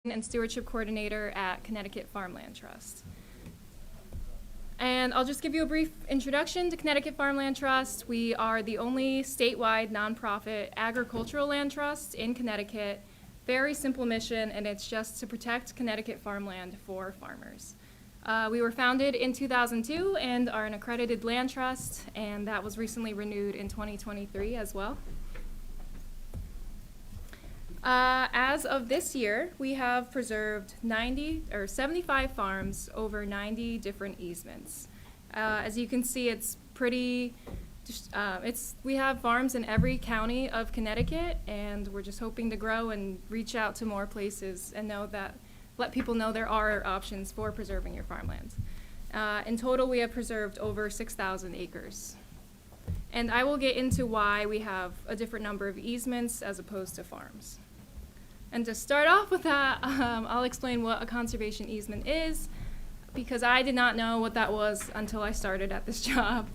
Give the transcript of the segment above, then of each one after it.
and Stewardship Coordinator at Connecticut Farmland Trust. And I'll just give you a brief introduction to Connecticut Farmland Trust. We are the only statewide nonprofit agricultural land trust in Connecticut. Very simple mission, and it's just to protect Connecticut farmland for farmers. We were founded in 2002 and are an accredited land trust, and that was recently renewed in 2023 as well. As of this year, we have preserved 75 farms over 90 different easements. As you can see, it's pretty, we have farms in every county of Connecticut, and we're just hoping to grow and reach out to more places and let people know there are options for preserving your farmland. In total, we have preserved over 6,000 acres. And I will get into why we have a different number of easements as opposed to farms. And to start off with that, I'll explain what a conservation easement is, because I did not know what that was until I started at this job.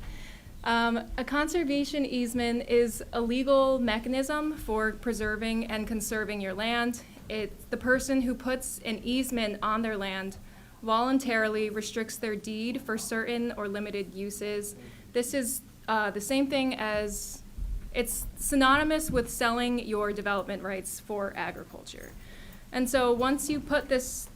A conservation easement is a legal mechanism for preserving and conserving your land. It's the person who puts an easement on their land voluntarily restricts their deed for certain or limited uses. This is the same thing as it's synonymous with selling your development rights for agriculture. And so once you put this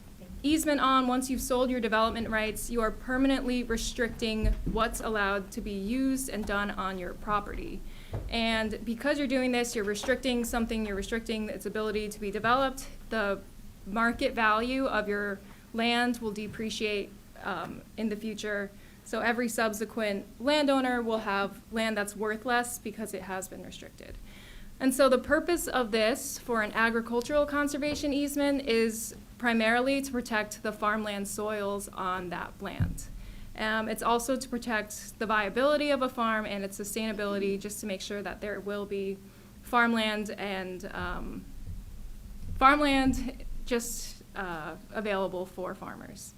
easement on, once you've sold your development rights, you are permanently restricting what's allowed to be used and done on your property. And because you're doing this, you're restricting something, you're restricting its ability to be developed. The market value of your land will depreciate in the future. So every subsequent landowner will have land that's worth less because it has been restricted. And so the purpose of this for an agricultural conservation easement is primarily to protect the farmland soils on that land. It's also to protect the viability of a farm and its sustainability, just to make sure that there will be farmland and available for farmers.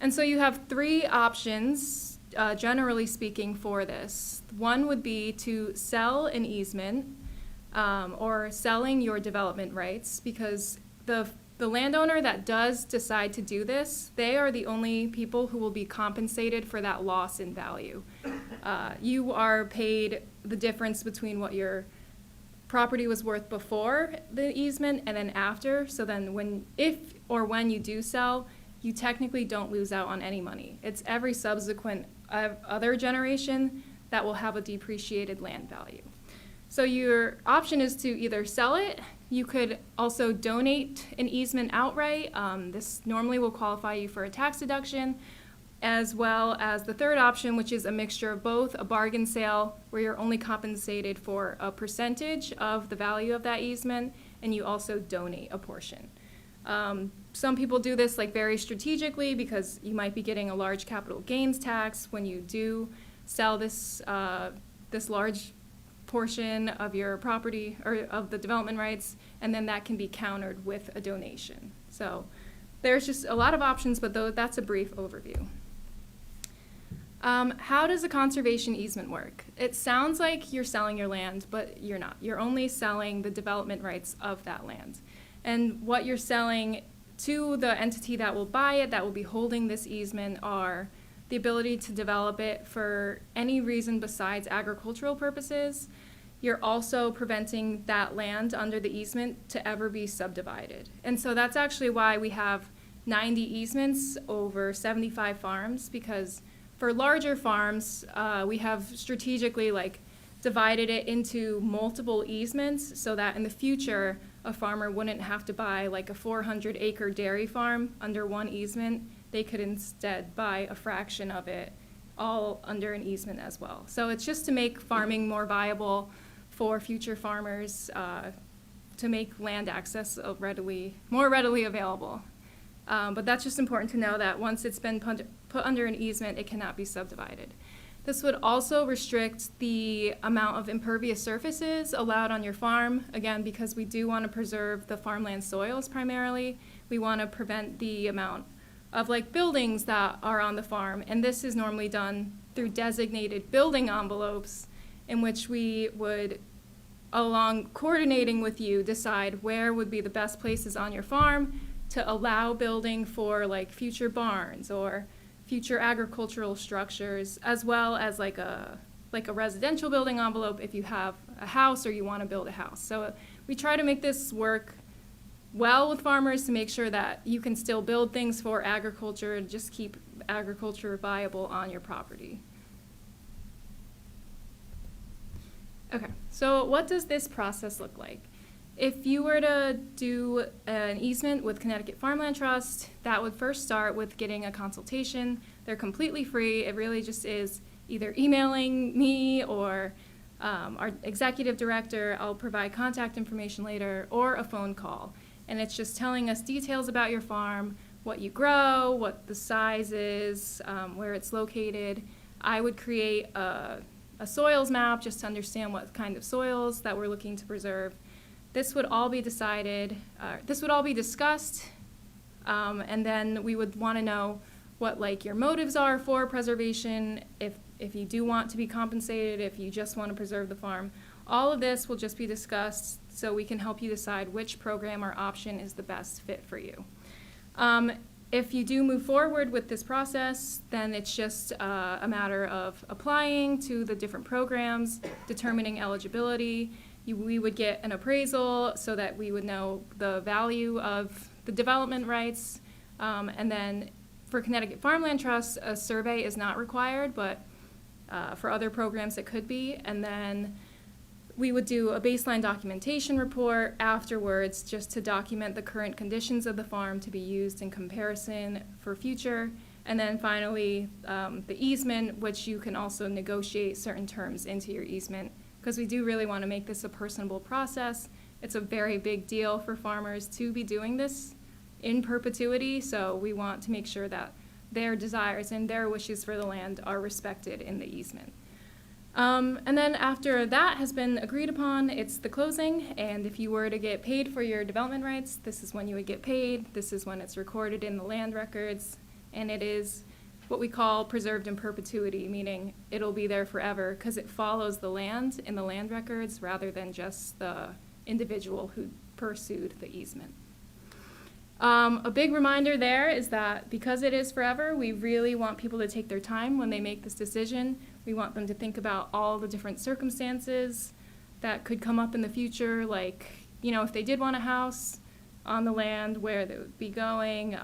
And so you have three options, generally speaking, for this. One would be to sell an easement or selling your development rights, because the landowner that does decide to do this, they are the only people who will be compensated for that loss in value. You are paid the difference between what your property was worth before the easement and then after. So then if you do sell, you technically don't lose out on any money. It's every subsequent other generation that will have a depreciated land value. So your option is to either sell it. You could also donate an easement outright. This normally will qualify you for a tax deduction, as well as the third option, which is a mixture of both, a bargain sale, where you're only compensated for a percentage of the value of that easement, and you also donate a portion. Some people do this very strategically, because you might be getting a large capital gains tax when you do sell this large portion of your property or of the development rights, and then that can be countered with a donation. So there's just a lot of options, but that's a brief overview. How does a conservation easement work? It sounds like you're selling your land, but you're not. You're only selling the development rights of that land. And what you're selling to the entity that will buy it, that will be holding this easement, are the ability to develop it for any reason besides agricultural purposes. You're also preventing that land under the easement to ever be subdivided. And so that's actually why we have 90 easements over 75 farms, because for larger farms, we have strategically divided it into multiple easements so that in the future, a farmer wouldn't have to buy a 400-acre dairy farm under one easement. They could instead buy a fraction of it all under an easement as well. So it's just to make farming more viable for future farmers, to make land access more readily available. But that's just important to know, that once it's been put under an easement, it cannot be subdivided. This would also restrict the amount of impervious surfaces allowed on your farm, again, because we do want to preserve the farmland soils primarily. We want to prevent the amount of buildings that are on the farm, and this is normally done through designated building envelopes, in which we would, along coordinating with you, decide where would be the best places on your farm to allow building for like future barns or future agricultural structures, as well as like a residential building envelope if you have a house or you want to build a house. So we try to make this work well with farmers to make sure that you can still build things for agriculture and just keep agriculture viable on your property. Okay, so what does this process look like? If you were to do an easement with Connecticut Farmland Trust, that would first start with getting a consultation. They're completely free. It really just is either emailing me or our executive director. I'll provide contact information later, or a phone call. And it's just telling us details about your farm, what you grow, what the size is, where it's located. I would create a soils map just to understand what kind of soils that we're looking to preserve. This would all be decided, this would all be discussed, and then we would want to know what like your motives are for preservation, if you do want to be compensated, if you just want to preserve the farm. All of this will just be discussed so we can help you decide which program or option is the best fit for you. If you do move forward with this process, then it's just a matter of applying to the different programs, determining eligibility. We would get an appraisal so that we would know the value of the development rights. And then for Connecticut Farmland Trust, a survey is not required, but for other programs it could be. And then we would do a baseline documentation report afterwards just to document the current conditions of the farm to be used in comparison for future. And then finally, the easement, which you can also negotiate certain terms into your easement, because we do really want to make this a personable process. It's a very big deal for farmers to be doing this in perpetuity, so we want to make sure that their desires and their wishes for the land are respected in the easement. And then after that has been agreed upon, it's the closing, and if you were to get paid for your development rights, this is when you would get paid. This is when it's recorded in the land records, and it is what we call preserved in perpetuity, meaning it'll be there forever because it follows the land in the land records rather than just the individual who pursued the easement. A big reminder there is that because it is forever, we really want people to take their time when they make this decision. We want them to think about all the different circumstances that could come up in the future, like, you know, if they did want a house on the land, where they would be going,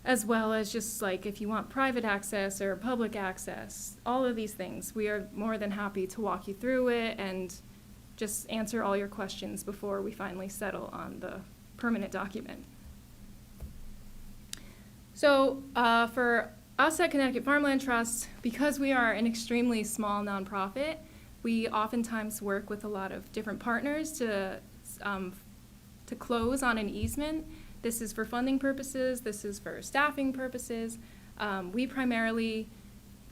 as well as just like if you want private access or public access, all of these things. We are more than happy to walk you through it and just answer all your questions before we finally settle on the permanent document. So for us at Connecticut Farmland Trust, because we are an extremely small nonprofit, we oftentimes work with a lot of different partners to close on an easement. This is for funding purposes, this is for staffing purposes. We primarily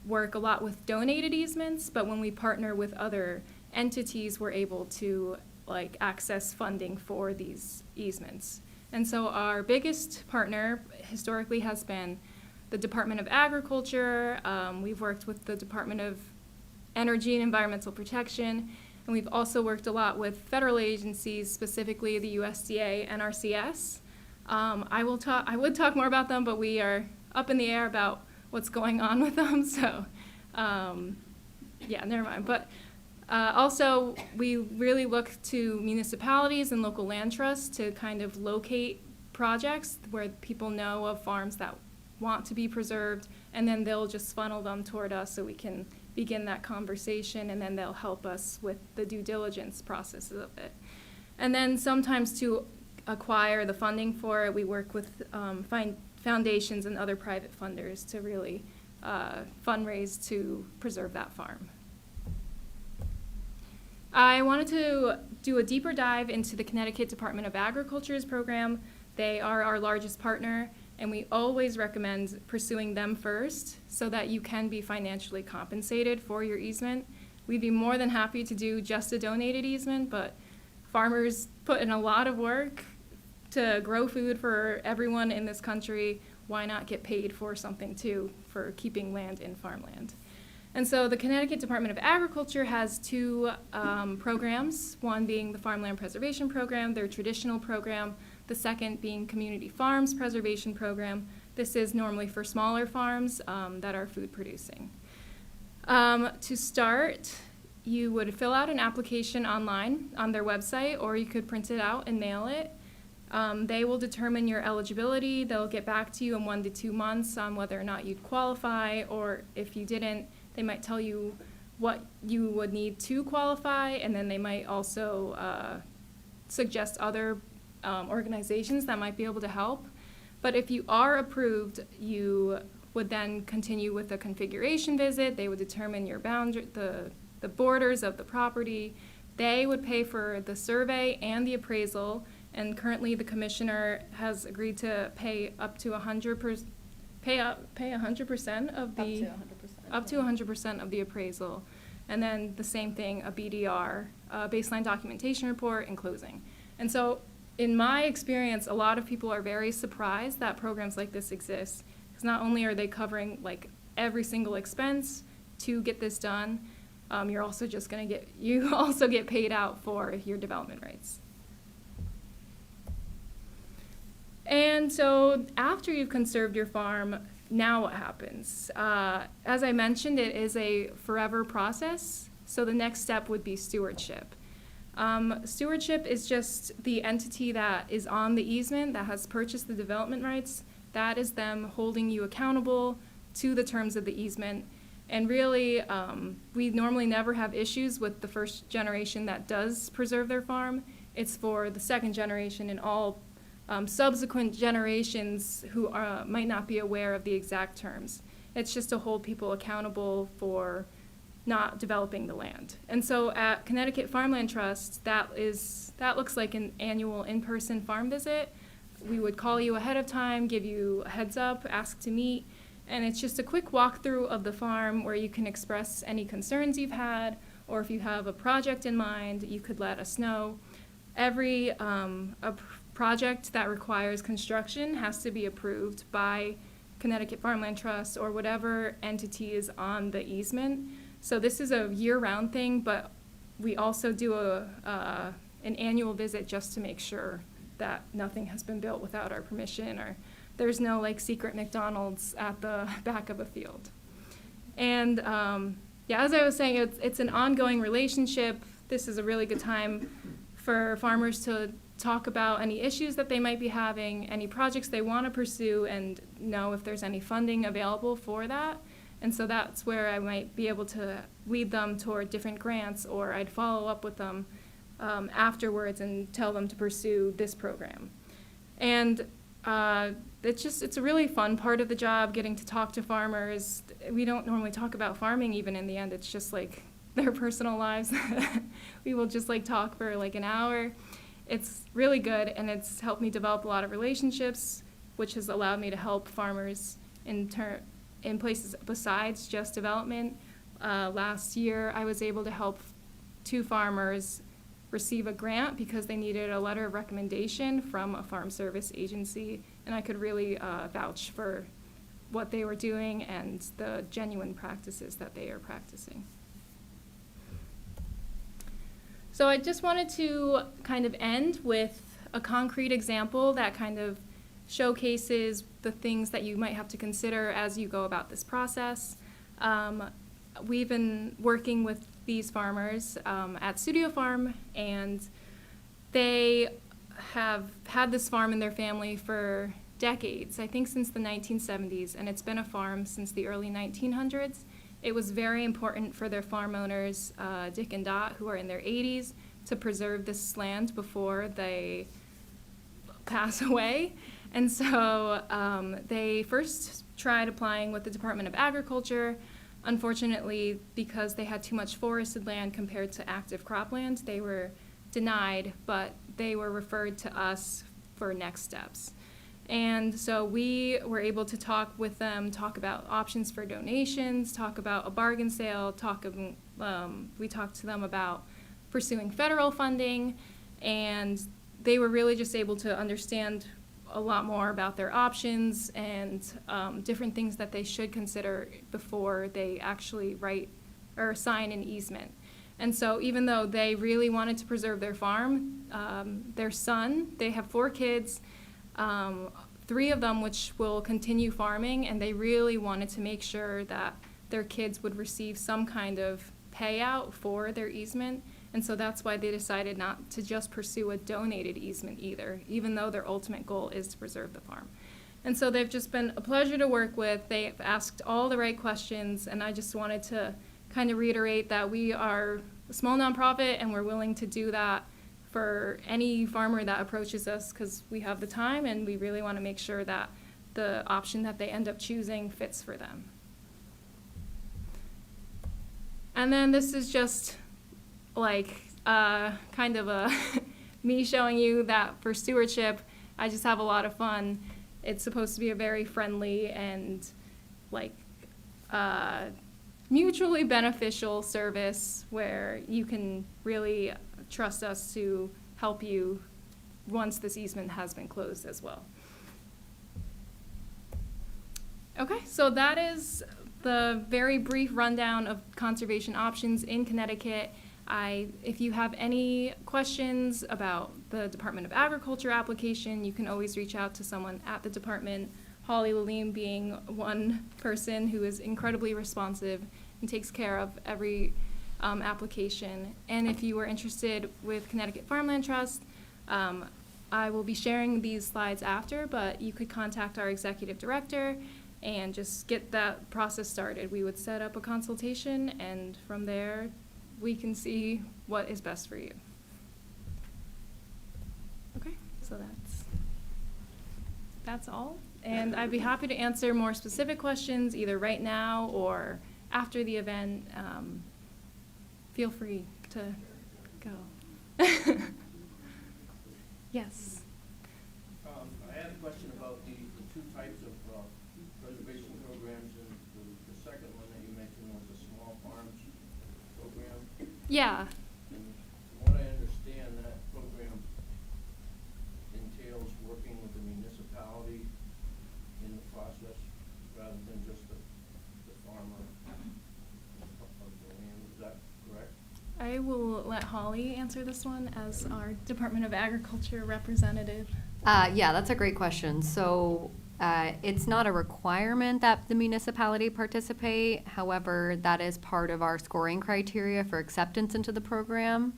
work a lot with donated easements, but when we partner with other entities, we're able to like access funding for these easements. And so our biggest partner historically has been the Department of Agriculture. We've worked with the Department of Energy and Environmental Protection, and we've also worked a lot with federal agencies, specifically the USDA and NRCS. I would talk more about them, but we are up in the air about what's going on with them, so yeah, never mind. But also, we really look to municipalities and local land trusts to kind of locate projects where people know of farms that want to be preserved, and then they'll just funnel them toward us so we can begin that conversation, and then they'll help us with the due diligence processes of it. And then sometimes to acquire the funding for it, we work with foundations and other private funders to really fundraise to preserve that farm. I wanted to do a deeper dive into the Connecticut Department of Agriculture's program. They are our largest partner, and we always recommend pursuing them first so that you can be financially compensated for your easement. We'd be more than happy to do just a donated easement, but farmers put in a lot of work to grow food for everyone in this country. Why not get paid for something too, for keeping land in farmland? And so the Connecticut Department of Agriculture has two programs, one being the Farmland Preservation Program, their traditional program. The second being Community Farms Preservation Program. This is normally for smaller farms that are food producing. To start, you would fill out an application online on their website, or you could print it out and mail it. They will determine your eligibility. They'll get back to you in 1 to 2 months on whether or not you'd qualify, or if you didn't, they might tell you what you would need to qualify, and then they might also suggest other organizations that might be able to help. But if you are approved, you would then continue with a configuration visit. They would determine your boundary, the borders of the property. They would pay for the survey and the appraisal, and currently the commissioner has agreed to pay up to 100%, pay 100% of the up to 100% of the appraisal, and then the same thing, a BDR, baseline documentation report, and closing. And so, in my experience, a lot of people are very surprised that programs like this exist, because not only are they covering like every single expense to get this done, you also get paid out for your development rights. And so after you've conserved your farm, now what happens? As I mentioned, it is a forever process, so the next step would be stewardship. Stewardship is just the entity that is on the easement that has purchased the development rights. That is them holding you accountable to the terms of the easement. And really, we normally never have issues with the first generation that does preserve their farm. It's for the second generation and all subsequent generations who might not be aware of the exact terms. It's just to hold people accountable for not developing the land. And so at Connecticut Farmland Trust, that looks like an annual in-person farm visit. We would call you ahead of time, give you a heads up, ask to meet, and it's just a quick walkthrough of the farm where you can express any concerns you've had, or if you have a project in mind, you could let us know. Every a project that requires construction has to be approved by Connecticut Farmland Trust or whatever entity is on the easement. So this is a year-round thing, but we also do an annual visit just to make sure that nothing has been built without our permission, or there's no like secret McDonald's at the back of a field. And yeah, as I was saying, it's an ongoing relationship. This is a really good time for farmers to talk about any issues that they might be having, any projects they want to pursue, and know if there's any funding available for that. And so that's where I might be able to lead them toward different grants, or I'd follow up with them afterwards and tell them to pursue this program. And it's a really fun part of the job, getting to talk to farmers. We don't normally talk about farming even in the end. It's just like their personal lives. We will just like talk for like an hour. It's really good, and it's helped me develop a lot of relationships, which has allowed me to help farmers in places besides just development. Last year, I was able to help 2 farmers receive a grant because they needed a letter of recommendation from a farm service agency, and I could really vouch for what they were doing and the genuine practices that they are practicing. So I just wanted to kind of end with a concrete example that kind of showcases the things that you might have to consider as you go about this process. We've been working with these farmers at Studio Farm, and they have had this farm in their family for decades, I think since the 1970s, and it's been a farm since the early 1900s. It was very important for their farm owners, Dick and Dot, who are in their 80s, to preserve this land before they pass away. And so they first tried applying with the Department of Agriculture. Unfortunately, because they had too much forested land compared to active cropland, they were denied, but they were referred to us for next steps. And so we were able to talk with them, talk about options for donations, talk about a bargain sale, we talked to them about pursuing federal funding, and they were really just able to understand a lot more about their options and different things that they should consider before they actually write or sign an easement. And so even though they really wanted to preserve their farm, their son, they have 4 kids, 3 of them which will continue farming, and they really wanted to make sure that their kids would receive some kind of payout for their easement. And so that's why they decided not to just pursue a donated easement either, even though their ultimate goal is to preserve the farm. And so they've just been a pleasure to work with. They've asked all the right questions, and I just wanted to kind of reiterate that we are a small nonprofit and we're willing to do that for any farmer that approaches us because we have the time and we really want to make sure that the option that they end up choosing fits for them. And then this is just like kind of a me showing you that for stewardship, I just have a lot of fun. It's supposed to be a very friendly and like mutually beneficial service where you can really trust us to help you once this easement has been closed as well. Okay, so that is the very brief rundown of conservation options in Connecticut. If you have any questions about the Department of Agriculture application, you can always reach out to someone at the department, Holly Lalim being one person who is incredibly responsive and takes care of every application. And if you are interested with Connecticut Farmland Trust, I will be sharing these slides after, but you could contact our executive director and just get that process started. We would set up a consultation, and from there, we can see what is best for you. Okay, so that's all. And I'd be happy to answer more specific questions either right now or after the event. Feel free to go. Yes. I had a question about the 2 types of preservation programs, and the second one that you mentioned was the small farms program. Yeah. And from what I understand, that program entails working with the municipality in the process rather than just the farmer of the land. Is that correct? I will let Holly answer this one as our Department of Agriculture representative. Yeah, that's a great question. So it's not a requirement that the municipality participate. However, that is part of our scoring criteria for acceptance into the program.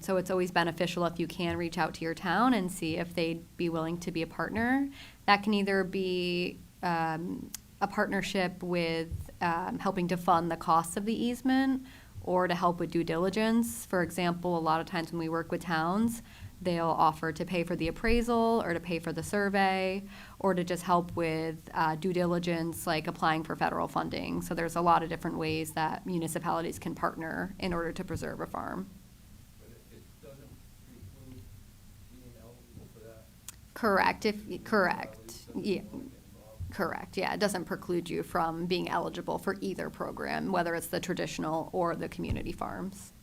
So it's always beneficial if you can reach out to your town and see if they'd be willing to be a partner. That can either be a partnership with helping to fund the costs of the easement or to help with due diligence. For example, a lot of times when we work with towns, they'll offer to pay for the appraisal or to pay for the survey or to just help with due diligence, like applying for federal funding. So there's a lot of different ways that municipalities can partner in order to preserve a farm. But it doesn't preclude being eligible for that? Correct. Yeah. Correct. Yeah, it doesn't preclude you from being eligible for either program, whether it's the traditional or the community farms.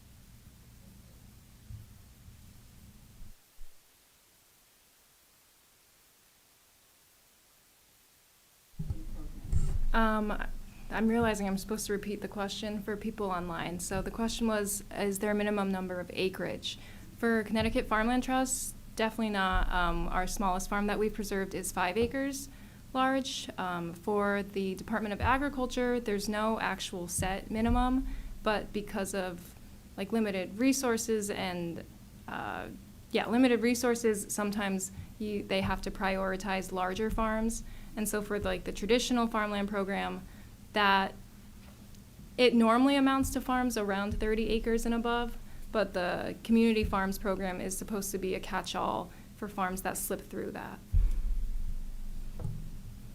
I'm realizing I'm supposed to repeat the question for people online. So the question was, is there a minimum number of acreage? For Connecticut Farmland Trust, definitely not. Our smallest farm that we've preserved is 5 acres large. For the Department of Agriculture, there's no actual set minimum, but because of like limited resources and limited resources, sometimes they have to prioritize larger farms. And so for like the traditional farmland program, that it normally amounts to farms around 30 acres and above, but the community farms program is supposed to be a catch-all for farms that slip through that.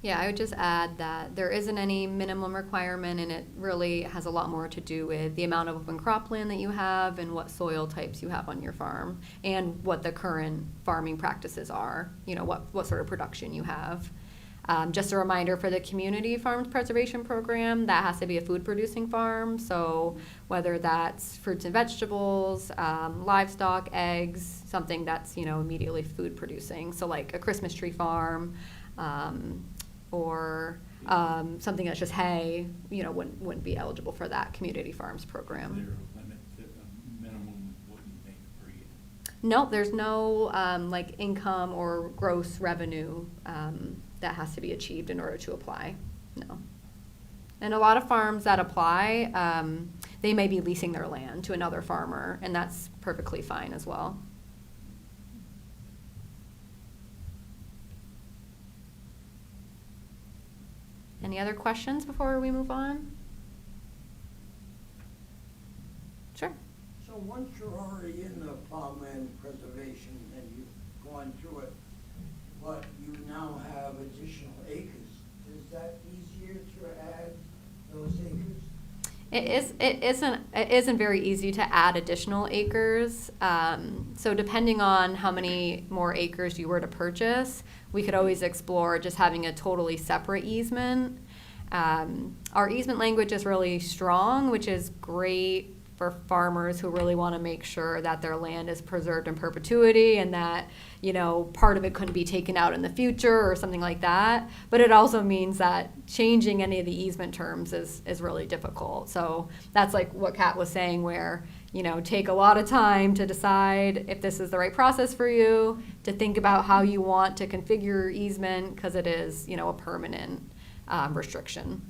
Yeah, I would just add that there isn't any minimum requirement, and it really has a lot more to do with the amount of open cropland that you have and what soil types you have on your farm and what the current farming practices are, what sort of production you have. Just a reminder for the community farms preservation program, that has to be a food producing farm. So whether that's fruits and vegetables, livestock, eggs, something that's, immediately food producing. So like a Christmas tree farm, or something that's just hay, wouldn't be eligible for that community farms program. Is there a limit to Nope, there's no like income or gross revenue that has to be achieved in order to apply. No. And a lot of farms that apply, they may be leasing their land to another farmer, and that's perfectly fine as well. Any other questions before we move on? Sure. So once you're already in the farmland preservation and you've gone through it, but you now have additional acres, is that easier to add those acres? It isn't very easy to add additional acres. So depending on how many more acres you were to purchase, we could always explore just having a totally separate easement. Our easement language is really strong, which is great for farmers who really want to make sure that their land is preserved in perpetuity and that, you know, part of it couldn't be taken out in the future or something like that. But it also means that changing any of the easement terms is really difficult. So that's like what Kat was saying, where, you know, take a lot of time to decide if this is the right process for you, to think about how you want to configure your easement, because it is, you know, a permanent restriction.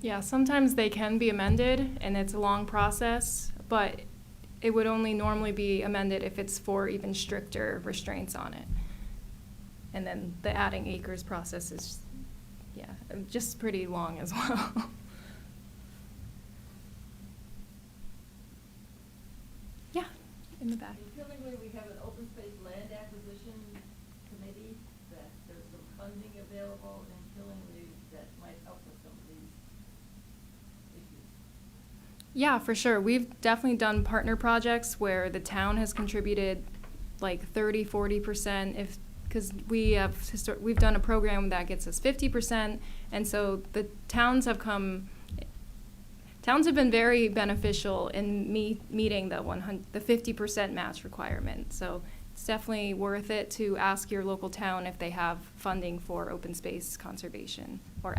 Yeah, sometimes they can be amended, and it's a long process, but it would only normally be amended if it's for even stricter restraints on it. And then the adding acres process is, yeah, just pretty long as well. Yeah, in the back. In Killingly, we have an open space land acquisition committee, that there's some funding available in Killingly that might help with some of these issues. Yeah, for sure. We've definitely done partner projects where the town has contributed like 30-40% if, because we've done a program that gets us 50%, and so the towns have been very beneficial in meeting the 50% match requirement. So it's definitely worth it to ask your local town if they have funding for open space conservation or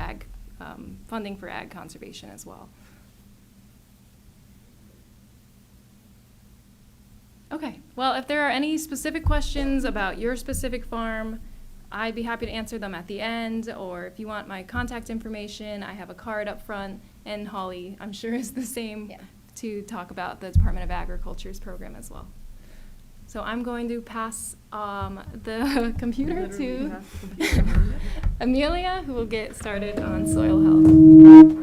funding for ag conservation as well. Okay, well, if there are any specific questions about your specific farm, I'd be happy to answer them at the end, or if you want my contact information, I have a card up front, and Holly, I'm sure, is the same, Yeah. to talk about the Department of Agriculture's program as well. So I'm going to pass the computer to Amelia, who will get started on soil health.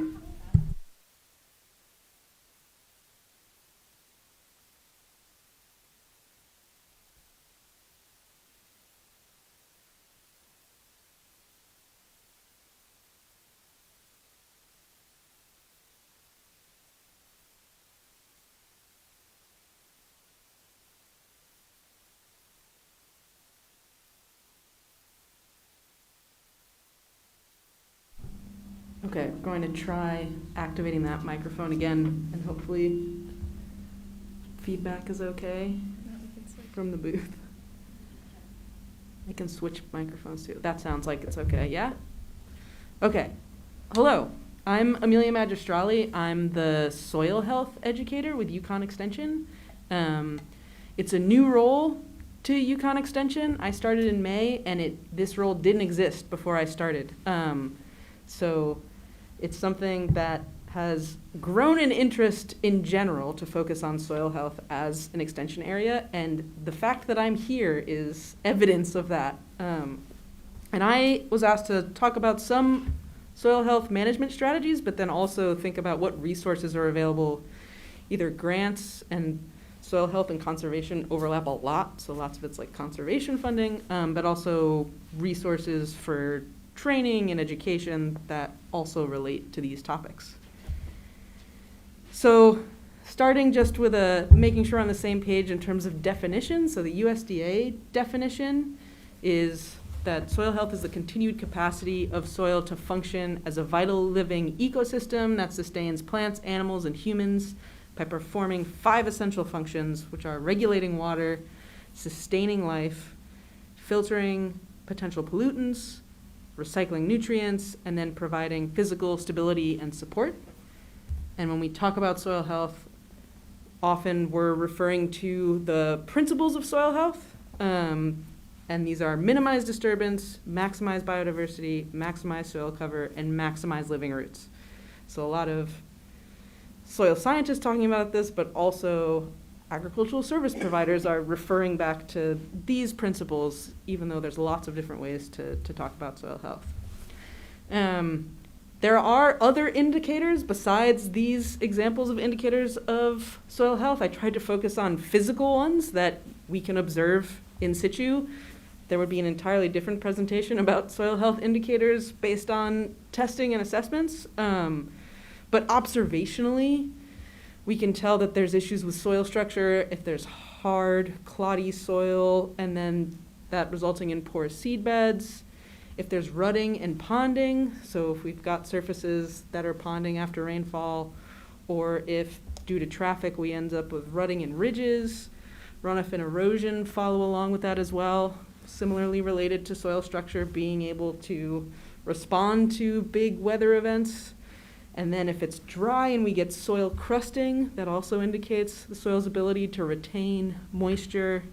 Okay, I'm going to try activating that microphone again, and hopefully feedback is okay from the booth. I can switch microphones too. That sounds like it's okay, yeah? Okay, hello. I'm Amelia Magistrali. I'm the soil health educator with UConn Extension. It's a new role to UConn Extension. I started in May, and this role didn't exist before I started. So it's something that has grown in interest in general to focus on soil health as an extension area, and the fact that I'm here is evidence of that. And I was asked to talk about some soil health management strategies, but then also think about what resources are available. Either grants and soil health and conservation overlap a lot, so lots of it's like conservation funding, but also resources for training and education that also relate to these topics. So starting just with making sure on the same page in terms of definition. So the USDA definition is that soil health is the continued capacity of soil to function as a vital living ecosystem that sustains plants, animals, and humans by performing 5 essential functions, which are regulating water, sustaining life, filtering potential pollutants, recycling nutrients, and then providing physical stability and support. And when we talk about soil health, often we're referring to the principles of soil health. And these are minimize disturbance, maximize biodiversity, maximize soil cover, and maximize living roots. So a lot of soil scientists talking about this, but also agricultural service providers are referring back to these principles, even though there's lots of different ways to talk about soil health. There are other indicators besides these examples of indicators of soil health. I tried to focus on physical ones that we can observe in situ. There would be an entirely different presentation about soil health indicators based on testing and assessments. But observationally, we can tell that there's issues with soil structure if there's hard, cloddy soil, and then that resulting in poor seed beds. If there's rutting and ponding, so if we've got surfaces that are ponding after rainfall, or if due to traffic we end up with rutting and ridges, runoff and erosion follow along with that as well. Similarly related to soil structure, being able to respond to big weather events. And then if it's dry and we get soil crusting, that also indicates the soil's ability to retain moisture.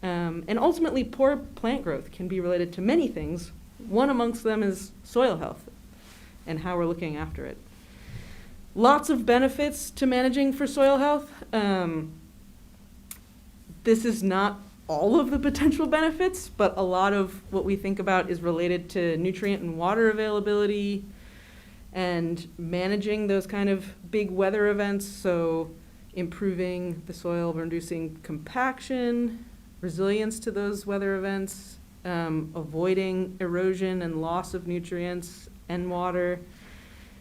And ultimately, poor plant growth can be related to many things. One amongst them is soil health and how we're looking after it. Lots of benefits to managing for soil health. This is not all of the potential benefits, but a lot of what we think about is related to nutrient and water availability and managing those kind of big weather events. So improving the soil, reducing compaction, resilience to those weather events, avoiding erosion and loss of nutrients and water,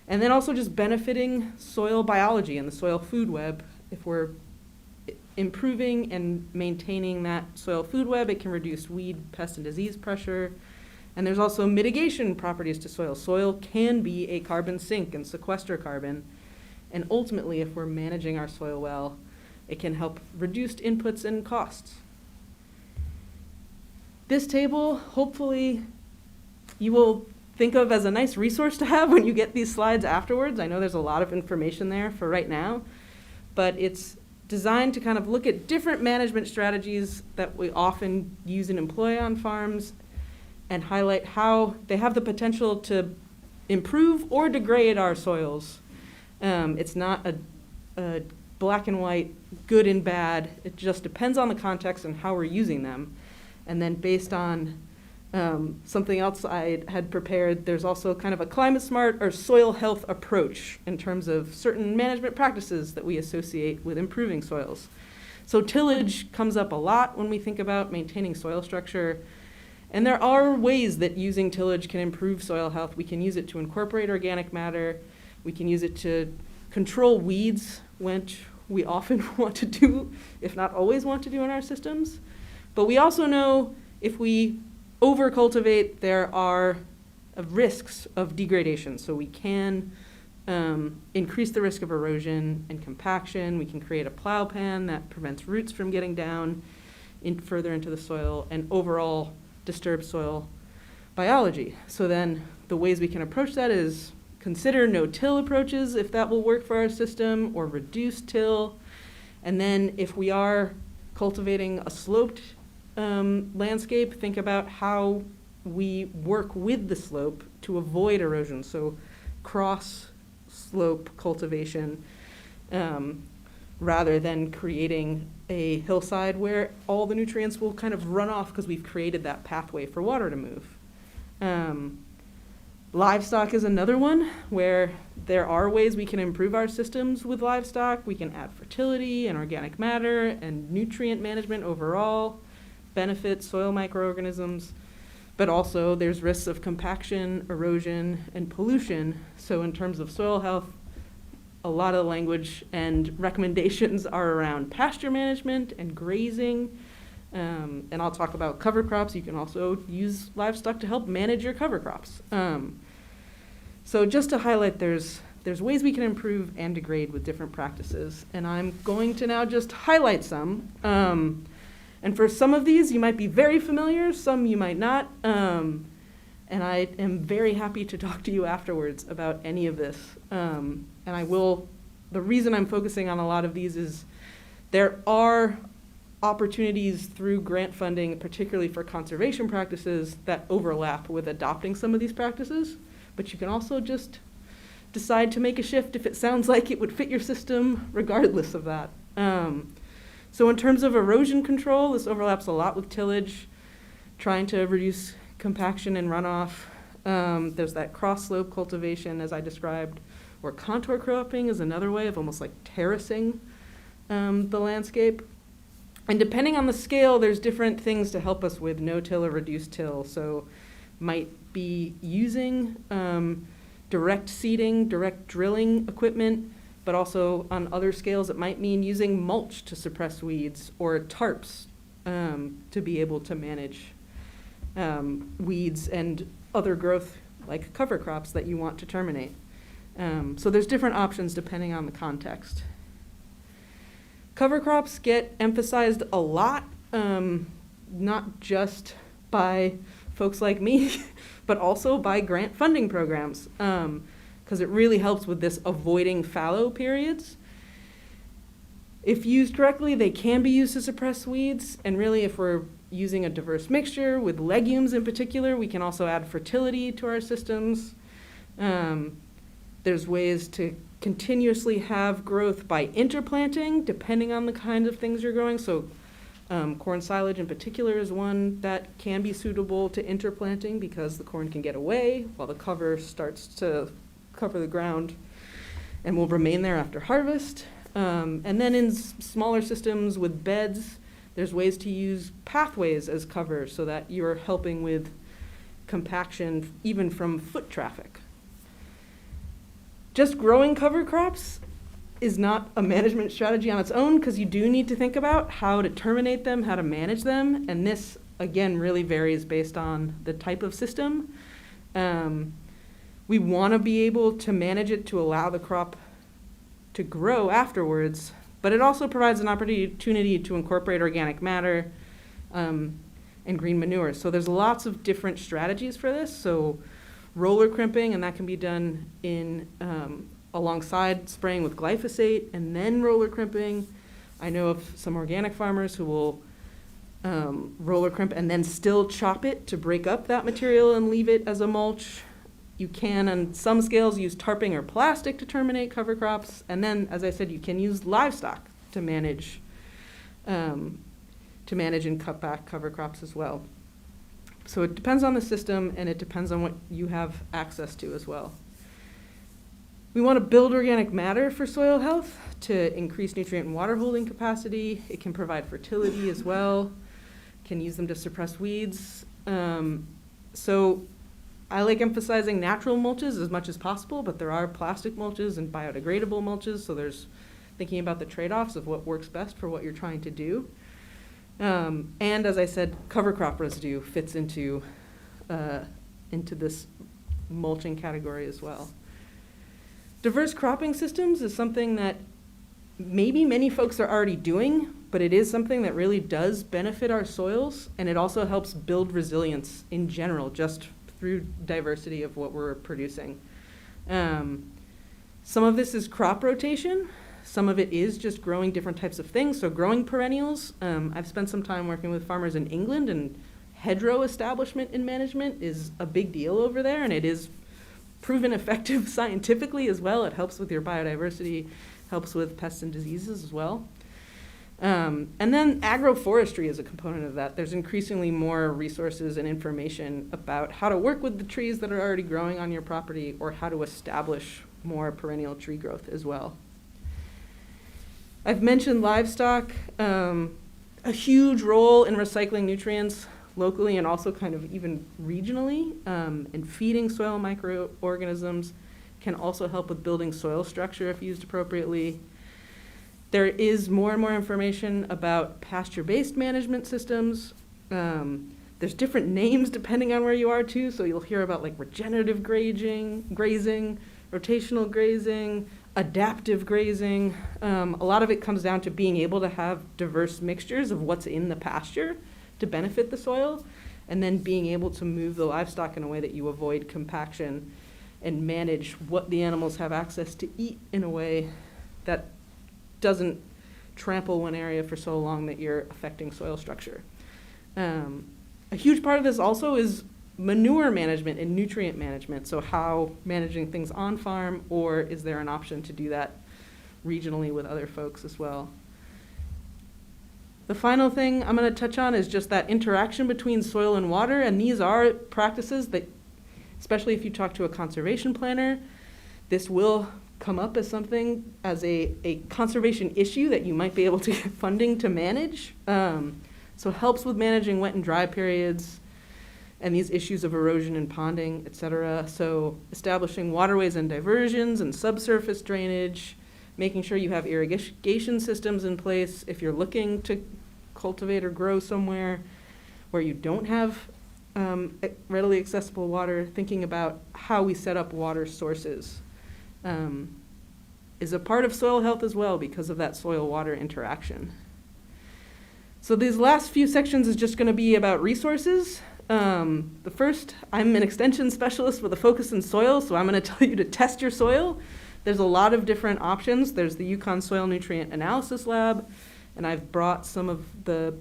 and then also just benefiting soil biology and the soil food web. If we're improving and maintaining that soil food web, it can reduce weed, pest, and disease pressure. And there's also mitigation properties to soil. Soil can be a carbon sink and sequester carbon. And ultimately, if we're managing our soil well, it can help reduce inputs and costs. This table, hopefully, you will think of as a nice resource to have when you get these slides afterwards. I know there's a lot of information there for right now, but it's designed to kind of look at different management strategies that we often use and employ on farms and highlight how they have the potential to improve or degrade our soils. It's not a black and white, good and bad. It just depends on the context and how we're using them. And then based on something else I had prepared, there's also kind of a climate smart or soil health approach in terms of certain management practices that we associate with improving soils. So tillage comes up a lot when we think about maintaining soil structure. And there are ways that using tillage can improve soil health. We can use it to incorporate organic matter. We can use it to control weeds, which we often want to do, if not always want to do in our systems. But we also know if we over-cultivate, there are risks of degradation. So we can increase the risk of erosion and compaction. We can create a plow pan that prevents roots from getting down further into the soil and overall disturb soil biology. So then the ways we can approach that is consider no-till approaches if that will work for our system, or reduce till. And then if we are cultivating a sloped landscape, think about how we work with the slope to avoid erosion. So cross slope cultivation rather than creating a hillside where all the nutrients will kind of run off because we've created that pathway for water to move. Livestock is another one where there are ways we can improve our systems with livestock. We can add fertility and organic matter and nutrient management overall, benefit soil microorganisms, but also there's risks of compaction, erosion, and pollution. So in terms of soil health, a lot of the language and recommendations are around pasture management and grazing. And I'll talk about cover crops. You can also use livestock to help manage your cover crops. So just to highlight, there's ways we can improve and degrade with different practices. And I'm going to now just highlight some. And for some of these, you might be very familiar, some you might not. And I am very happy to talk to you afterwards about any of this. And I will, the reason I'm focusing on a lot of these is There are opportunities through grant funding, particularly for conservation practices, that overlap with adopting some of these practices, but you can also just decide to make a shift if it sounds like it would fit your system regardless of that. So in terms of erosion control, this overlaps a lot with tillage, trying to reduce compaction and runoff. There's that cross-slope cultivation, as I described, or contour cropping is another way of almost like terracing the landscape. And depending on the scale, there's different things to help us with no-till or reduced till. So might be using direct seeding, direct drilling equipment, but also on other scales it might mean using mulch to suppress weeds or tarps to be able to manage weeds and other growth like cover crops that you want to terminate. So there's different options depending on the context. Cover crops get emphasized a lot, not just by folks like me, but also by grant funding programs, because it really helps with this avoiding fallow periods. If used correctly, they can be used to suppress weeds, and really if we're using a diverse mixture with legumes in particular, we can also add fertility to our systems. There's ways to continuously have growth by interplanting, depending on the kind of things you're growing. So corn silage in particular is one that can be suitable to interplanting because the corn can get away while the cover starts to cover the ground and will remain there after harvest. And then in smaller systems with beds, there's ways to use pathways as cover so that you're helping with compaction even from foot traffic. Just growing cover crops is not a management strategy on its own because you do need to think about how to terminate them, how to manage them, and this, again, really varies based on the type of system. We want to be able to manage it to allow the crop to grow afterwards, but it also provides an opportunity to incorporate organic matter and green manure. So there's lots of different strategies for this. So roller crimping, and that can be done in alongside spraying with glyphosate and then roller crimping. I know of some organic farmers who will roller crimp and then still chop it to break up that material and leave it as a mulch. You can, on some scales, use tarping or plastic to terminate cover crops. And then, as I said, you can use livestock to manage and cut back cover crops as well. So it depends on the system, and it depends on what you have access to as well. We want to build organic matter for soil health to increase nutrient and water holding capacity. It can provide fertility as well. Can use them to suppress weeds. So I like emphasizing natural mulches as much as possible, but there are plastic mulches and biodegradable mulches, so there's thinking about the trade-offs of what works best for what you're trying to do. And as I said, cover crop residue fits into this mulching category as well. Diverse cropping systems is something that maybe many folks are already doing, but it is something that really does benefit our soils, and it also helps build resilience in general, just through diversity of what we're producing. Some of this is crop rotation. Some of it is just growing different types of things. So growing perennials, I've spent some time working with farmers in England, and hedgerow establishment and management is a big deal over there, and it is proven effective scientifically as well. It helps with your biodiversity, helps with pests and diseases as well. And then agroforestry is a component of that. There's increasingly more resources and information about how to work with the trees that are already growing on your property, or how to establish more perennial tree growth as well. I've mentioned livestock, a huge role in recycling nutrients locally and also kind of even regionally, and feeding soil microorganisms can also help with building soil structure if used appropriately. There is more and more information about pasture-based management systems. There's different names depending on where you are too, so you'll hear about like regenerative grazing, rotational grazing, adaptive grazing. A lot of it comes down to being able to have diverse mixtures of what's in the pasture to benefit the soil, and then being able to move the livestock in a way that you avoid compaction and manage what the animals have access to eat in a way that doesn't trample one area for so long that you're affecting soil structure. A huge part of this also is manure management and nutrient management. So how managing things on farm, or is there an option to do that regionally with other folks as well? The final thing I'm going to touch on is just that interaction between soil and water, and these are practices that, especially if you talk to a conservation planner, this will come up as something, as a conservation issue that you might be able to get funding to manage. So it helps with managing wet and dry periods and these issues of erosion and ponding, et cetera. So establishing waterways and diversions and subsurface drainage, making sure you have irrigation systems in place if you're looking to cultivate or grow somewhere where you don't have readily accessible water, thinking about how we set up water sources is a part of soil health as well because of that soil-water interaction. So these last few sections is just going to be about resources. The first, I'm an extension specialist with a focus in soil, so I'm going to tell you to test your soil. There's a lot of different options. There's the UConn Soil Nutrient Analysis Lab, and I've brought some of the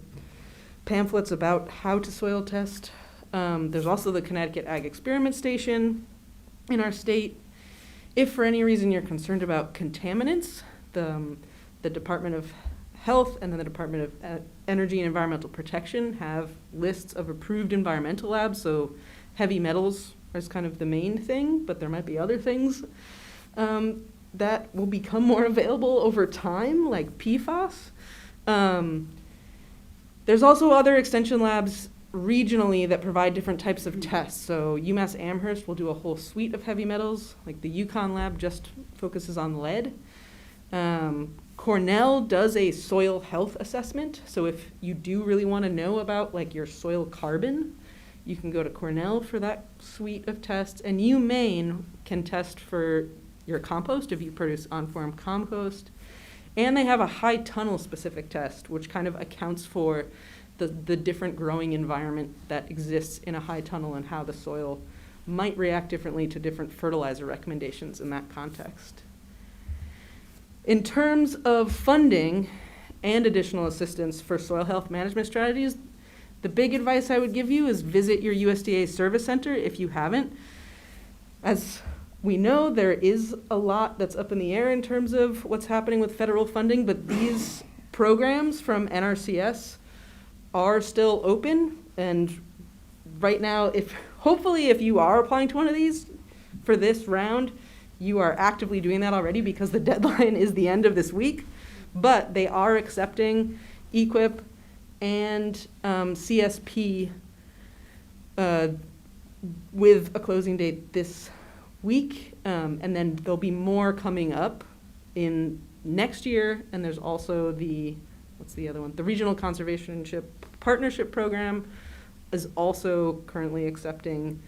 pamphlets about how to soil test. There's also the Connecticut Ag Experiment Station in our state. If for any reason you're concerned about contaminants, the Department of Health and then the Department of Energy and Environmental Protection have lists of approved environmental labs, so heavy metals is kind of the main thing, but there might be other things that will become more available over time, like PFAS. There's also other extension labs regionally that provide different types of tests. So UMass Amherst will do a whole suite of heavy metals, like the UConn lab just focuses on lead. Cornell does a soil health assessment. So if you do really want to know about like your soil carbon, you can go to Cornell for that suite of tests. And UMaine can test for your compost if you produce on-farm compost. And they have a high tunnel specific test, which kind of accounts for the different growing environment that exists in a high tunnel and how the soil might react differently to different fertilizer recommendations in that context. In terms of funding and additional assistance for soil health management strategies, the big advice I would give you is visit your USDA service center if you haven't. As we know, there is a lot that's up in the air in terms of what's happening with federal funding, but these programs from NRCS are still open. And right now, hopefully if you are applying to one of these for this round, you are actively doing that already because the deadline is the end of this week. But they are accepting EQIP and CSP with a closing date this week, and then there'll be more coming up in next year. And there's also what's the other one? The Regional Conservation Partnership Program is also currently accepting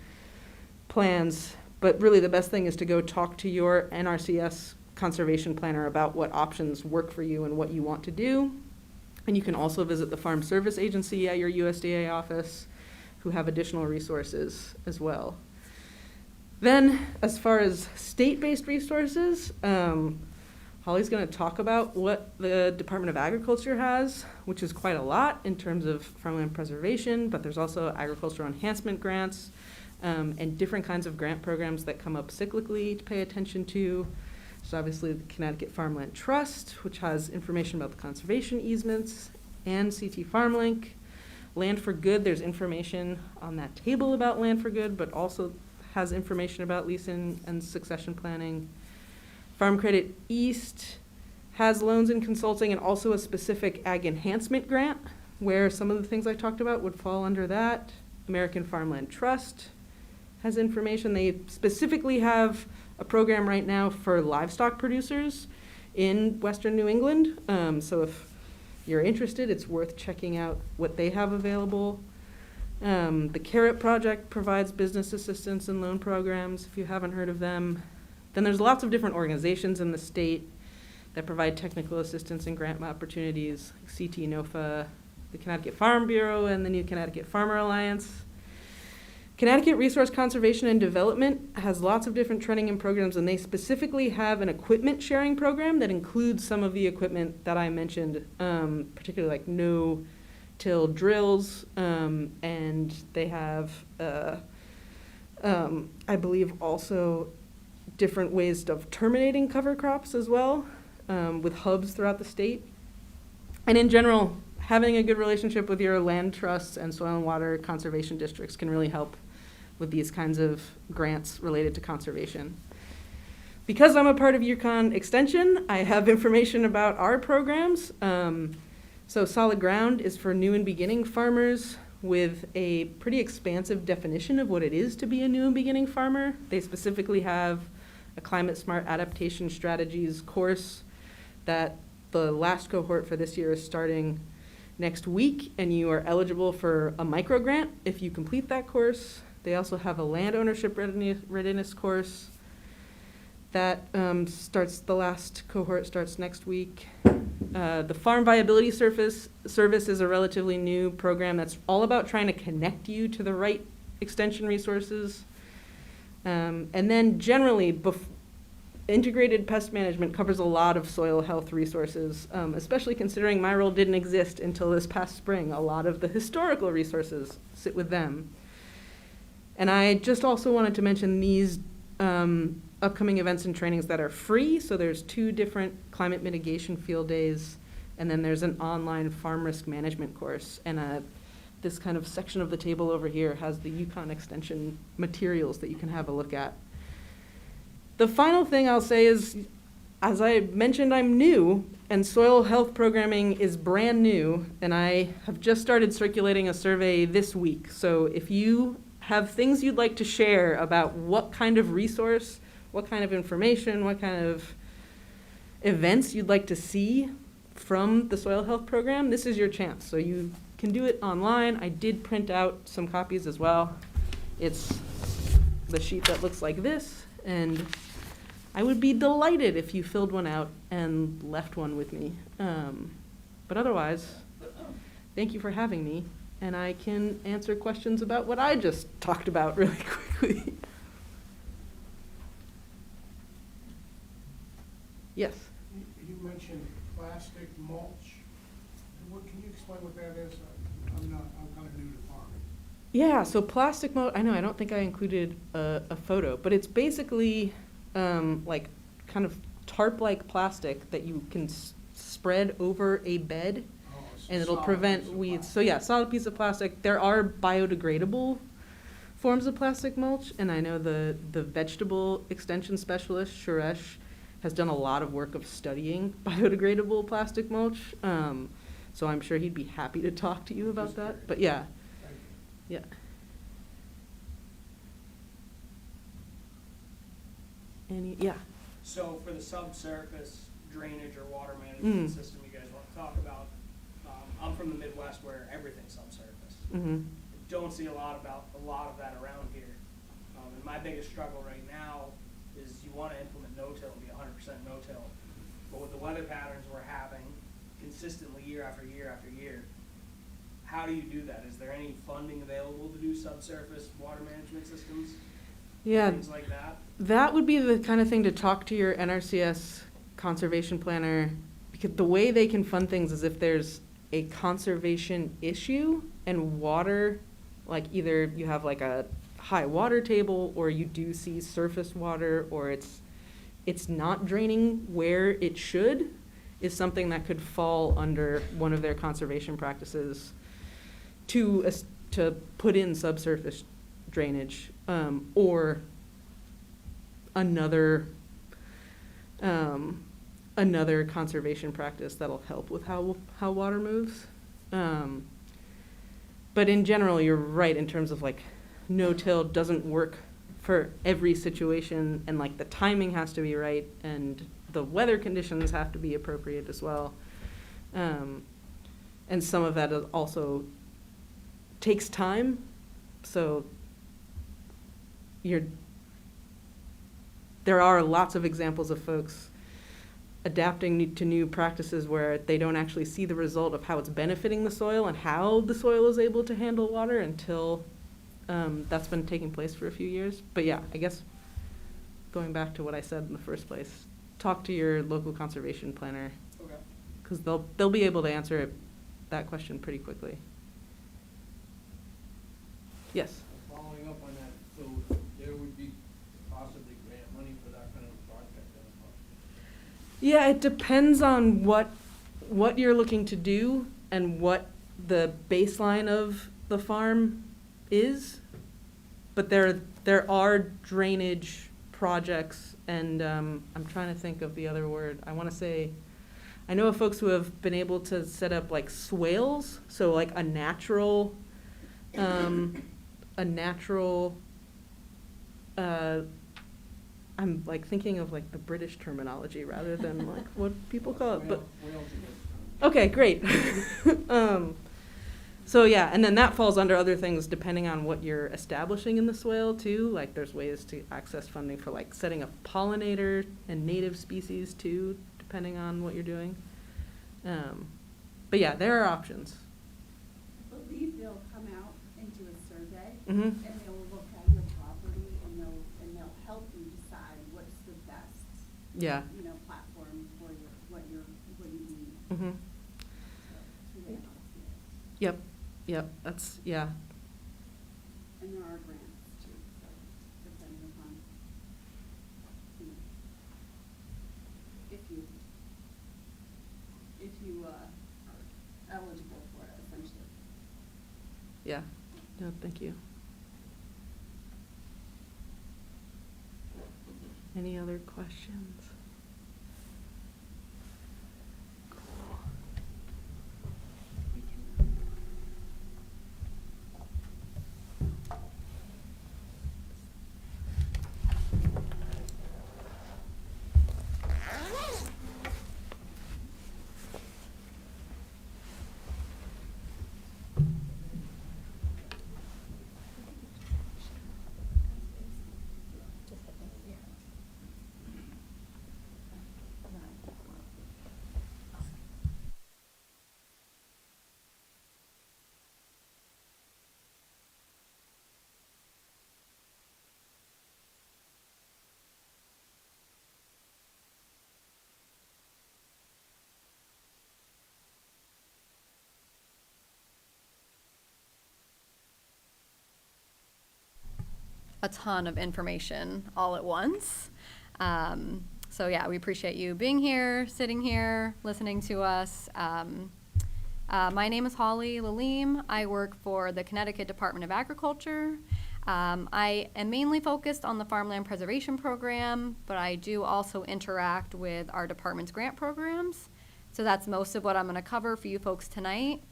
plans. But really the best thing is to go talk to your NRCS conservation planner about what options work for you and what you want to do. And you can also visit the Farm Service Agency at your USDA office, who have additional resources as well. Then, as far as state-based resources, Holly's going to talk about what the Department of Agriculture has, which is quite a lot in terms of farmland preservation, but there's also agricultural enhancement grants and different kinds of grant programs that come up cyclically to pay attention to. So obviously the Connecticut Farmland Trust, which has information about the conservation easements, and CT FarmLink. Land for Good, there's information on that table about Land for Good, but also has information about leasing and succession planning. Farm Credit East has loans and consulting and also a specific ag enhancement grant where some of the things I talked about would fall under that. American Farmland Trust has information. They specifically have a program right now for livestock producers in Western New England. So if you're interested, it's worth checking out what they have available. The Carrot Project provides business assistance and loan programs, if you haven't heard of them. Then there's lots of different organizations in the state that provide technical assistance and grant opportunities, like CT NOFA, the Connecticut Farm Bureau, and the New Connecticut Farmer Alliance. Connecticut Resource Conservation and Development has lots of different training and programs, and they specifically have an equipment sharing program that includes some of the equipment that I mentioned, particularly like no-till drills, and they have, I believe, also different ways of terminating cover crops as well, with hubs throughout the state. And in general, having a good relationship with your land trusts and soil and water conservation districts can really help with these kinds of grants related to conservation. Because I'm a part of UConn Extension, I have information about our programs. So Solid Ground is for new and beginning farmers with a pretty expansive definition of what it is to be a new and beginning farmer. They specifically have a climate smart adaptation strategies course that the last cohort for this year is starting next week, and you are eligible for a micro grant if you complete that course. They also have a land ownership readiness course that the last cohort starts next week. The Farm Viability Service is a relatively new program that's all about trying to connect you to the right extension resources. And then generally, integrated pest management covers a lot of soil health resources, especially considering my role didn't exist until this past spring. A lot of the historical resources sit with them. And I just also wanted to mention these upcoming events and trainings that are free. So there's 2 different climate mitigation field days, and then there's an online farm risk management course. And this kind of section of the table over here has the UConn Extension materials that you can have a look at. The final thing I'll say is, as I mentioned, I'm new, and soil health programming is brand new, and I have just started circulating a survey this week. So if you have things you'd like to share about what kind of resource, what kind of information, what kind of events you'd like to see from the soil health program, this is your chance. So you can do it online. I did print out some copies as well. It's the sheet that looks like this, and I would be delighted if you filled one out and left one with me. But otherwise, thank you for having me, and I can answer questions about what I just talked about really quickly. Yes? You mentioned plastic mulch. Can you explain what that is? I'm kind of new to farming. Yeah, so plastic mulch, I know, I don't think I included a photo, but it's basically like kind of tarp-like plastic that you can spread over a bed, and it'll prevent weeds. So yeah, solid piece of plastic. There are biodegradable forms of plastic mulch, and I know the vegetable extension specialist, Suresh, has done a lot of work of studying biodegradable plastic mulch. So I'm sure he'd be happy to talk to you about that. But yeah, yeah. Yeah. So for the subsurface drainage or water management system you guys want to talk about, I'm from the Midwest where everything's subsurface. Mm-hmm. Don't see a lot of that around here. And my biggest struggle right now is you want to implement no-till and be 100% no-till. But with the weather patterns we're having consistently year after year after year, how do you do that? Is there any funding available to do subsurface water management systems? Yeah. Things like that? That would be the kind of thing to talk to your NRCS conservation planner, because the way they can fund things is if there's a conservation issue and water, like either you have like a high water table or you do see surface water or it's not draining where it should, is something that could fall under one of their conservation practices to put in subsurface drainage, or another conservation practice that'll help with how water moves. But in general, you're right in terms of like no-till doesn't work for every situation, and like the timing has to be right and the weather conditions have to be appropriate as well. And some of that also takes time. So there are lots of examples of folks adapting to new practices where they don't actually see the result of how it's benefiting the soil and how the soil is able to handle water until That's been taking place for a few years. But yeah, I guess going back to what I said in the first place, talk to your local conservation planner, Okay. because they'll be able to answer that question pretty quickly. Yes. Following up on that, so there would be possibly grant money for that kind of project then? Yeah, it depends on what you're looking to do and what the baseline of the farm is. But there are drainage projects, and I'm trying to think of the other word. I want to say, I know of folks who have been able to set up like swales, so like a natural I'm like thinking of like the British terminology rather than like what people call it, but Whales against okay, great. So yeah, and then that falls under other things depending on what you're establishing in the swale too. Like there's ways to access funding for like setting up pollinator and native species too, depending on what you're doing. But yeah, there are options. I believe they'll come out and do a survey, Mm-hmm. and they'll look at your property, and they'll help you decide what's the best, Yeah. platform for what you need. Mm-hmm. So they help you. Yep. That's yeah. And there are grants too, so depending upon, if you are eligible for it, essentially. Yeah. No, thank you. Any other questions? Cool. A ton of information all at once. So yeah, we appreciate you being here, sitting here, listening to us. My name is Holly Lalim. I work for the Connecticut Department of Agriculture. I am mainly focused on the Farmland Preservation Program, but I do also interact with our department's grant programs. So that's most of what I'm going to cover for you folks tonight.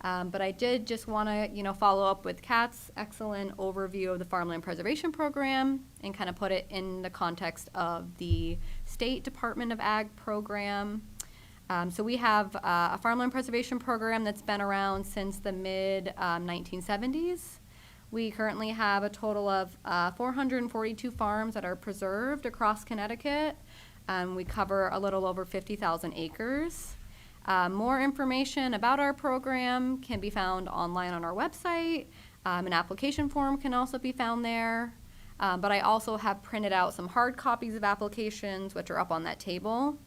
But I did just want to, follow up with Kat's excellent overview of the Farmland Preservation Program and kind of put it in the context of the State Department of Ag program. So we have a Farmland Preservation Program that's been around since the mid-1970s. We currently have a total of 442 farms that are preserved across Connecticut. We cover a little over 50,000 acres. More information about our program can be found online on our website. An application form can also be found there. But I also have printed out some hard copies of applications, which are up on that table.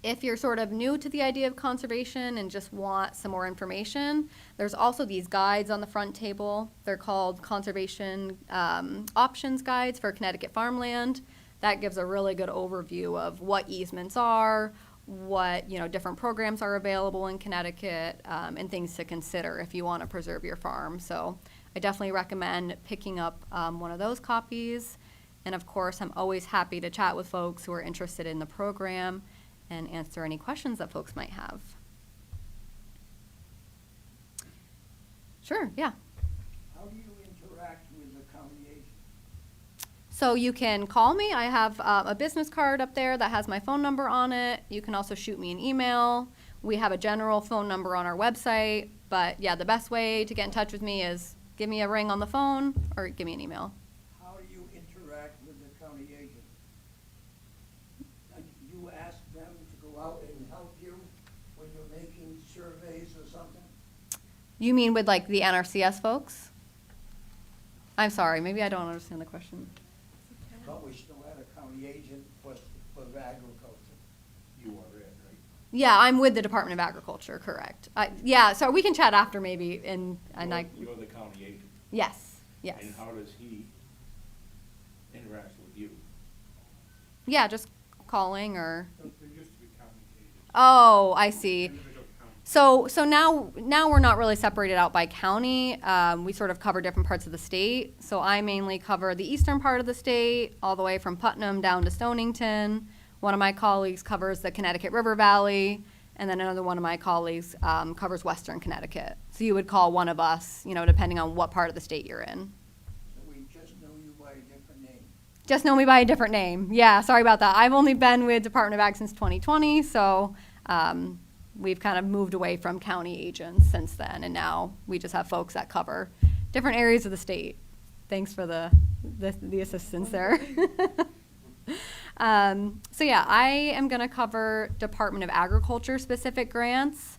If you're sort of new to the idea of conservation and just want some more information, there's also these guides on the front table. They're called Conservation Options Guides for Connecticut Farmland. That gives a really good overview of what easements are, what different programs are available in Connecticut, and things to consider if you want to preserve your farm. So I definitely recommend picking up one of those copies. And of course, I'm always happy to chat with folks who are interested in the program and answer any questions that folks might have. Sure, yeah. How do you interact with the county agent? So you can call me. I have a business card up there that has my phone number on it. You can also shoot me an email. We have a general phone number on our website. But yeah, the best way to get in touch with me is give me a ring on the phone or give me an email. How do you interact with the county agent? You ask them to go out and help you when you're making surveys or something? You mean with like the NRCS folks? I'm sorry, maybe I don't understand the question. But we still had a county agent for agriculture. You are it, right? Yeah, I'm with the Department of Agriculture, correct. Yeah, so we can chat after maybe, and I, You're the county agent. yes, yes. And how does he interact with you? Yeah, just calling or, There used to be county agents. oh, I see. Individual counties. So now we're not really separated out by county. We sort of cover different parts of the state. So I mainly cover the eastern part of the state, all the way from Putnam down to Stonington. One of my colleagues covers the Connecticut River Valley, and then another one of my colleagues covers western Connecticut. So you would call one of us, depending on what part of the state you're in. So we just know you by a different name. Just know me by a different name. Yeah, sorry about that. I've only been with Department of Ag since 2020, so we've kind of moved away from county agents since then, and now we just have folks that cover different areas of the state. Thanks for the assistance there. So yeah, I am going to cover Department of Agriculture specific grants.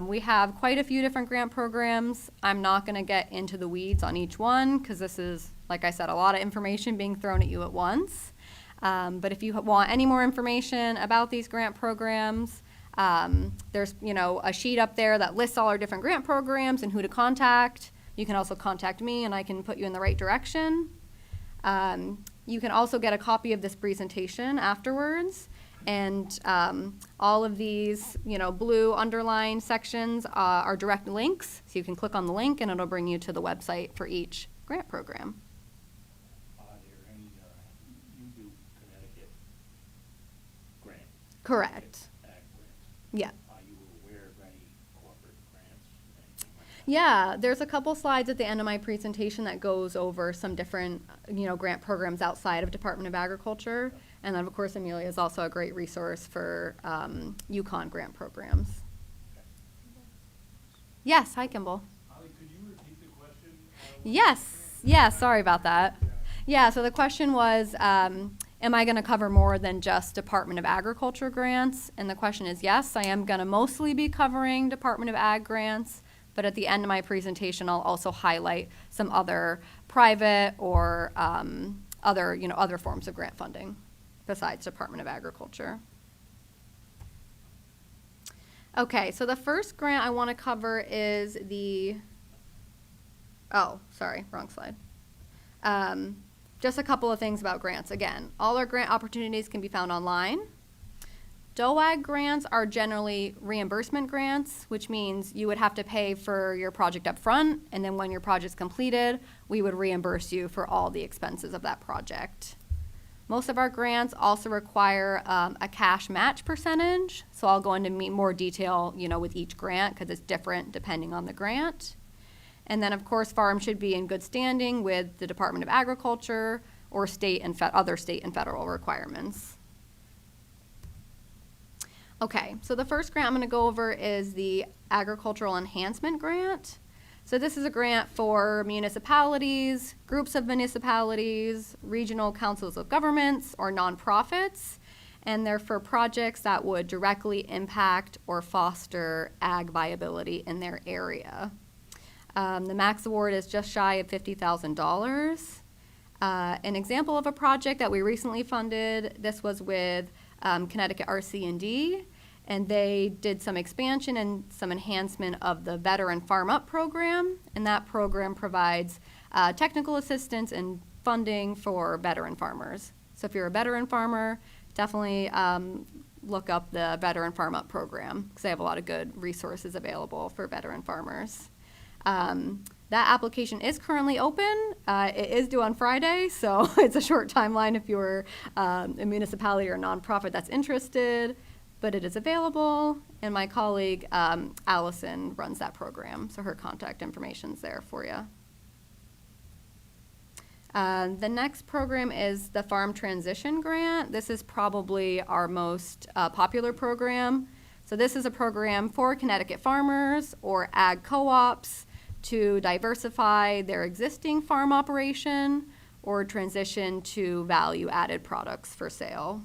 We have quite a few different grant programs. I'm not going to get into the weeds on each one because this is, like I said, a lot of information being thrown at you at once. But if you want any more information about these grant programs, there's a sheet up there that lists all our different grant programs and who to contact. You can also contact me and I can put you in the right direction. You can also get a copy of this presentation afterwards. And all of these, blue underlined sections are direct links. So you can click on the link and it'll bring you to the website for each grant program. Are there any, you do Connecticut grant? Correct. Ag grants. Yeah. Are you aware of any corporate grants, anything like that? Yeah, there's a couple slides at the end of my presentation that goes over some different, grant programs outside of Department of Agriculture. And then, of course, Amelia is also a great resource for UConn grant programs. Yes, hi, Kimball. Holly, could you repeat the question? Yes, sorry about that. Yeah, so the question was, am I going to cover more than just Department of Agriculture grants? And the question is yes, I am going to mostly be covering Department of Ag grants, but at the end of my presentation, I'll also highlight some other private or other forms of grant funding besides Department of Agriculture. Okay, so the first grant I want to cover is oh, sorry, wrong slide. Just a couple of things about grants. Again, all our grant opportunities can be found online. DoAg grants are generally reimbursement grants, which means you would have to pay for your project up front, and then when your project's completed, we would reimburse you for all the expenses of that project. Most of our grants also require a cash match percentage, so I'll go into more detail, with each grant because it's different depending on the grant. And then, of course, farms should be in good standing with the Department of Agriculture or state and other state and federal requirements. Okay, so the first grant I'm going to go over is the Agricultural Enhancement Grant. So this is a grant for municipalities, groups of municipalities, regional councils of governments, or nonprofits, and they're for projects that would directly impact or foster ag viability in their area. The max award is just shy of $50,000. An example of a project that we recently funded, this was with Connecticut RC&D, and they did some expansion and some enhancement of the Veteran Farm Up program, and that program provides technical assistance and funding for veteran farmers. So if you're a veteran farmer, definitely look up the Veteran Farm Up program because they have a lot of good resources available for veteran farmers. That application is currently open. It is due on Friday, so it's a short timeline if you're a municipality or a nonprofit that's interested, but it is available, and my colleague Allison runs that program, so her contact information's there for you. The next program is the Farm Transition Grant. This is probably our most popular program. So this is a program for Connecticut farmers or ag co-ops to diversify their existing farm operation or transition to value-added products for sale.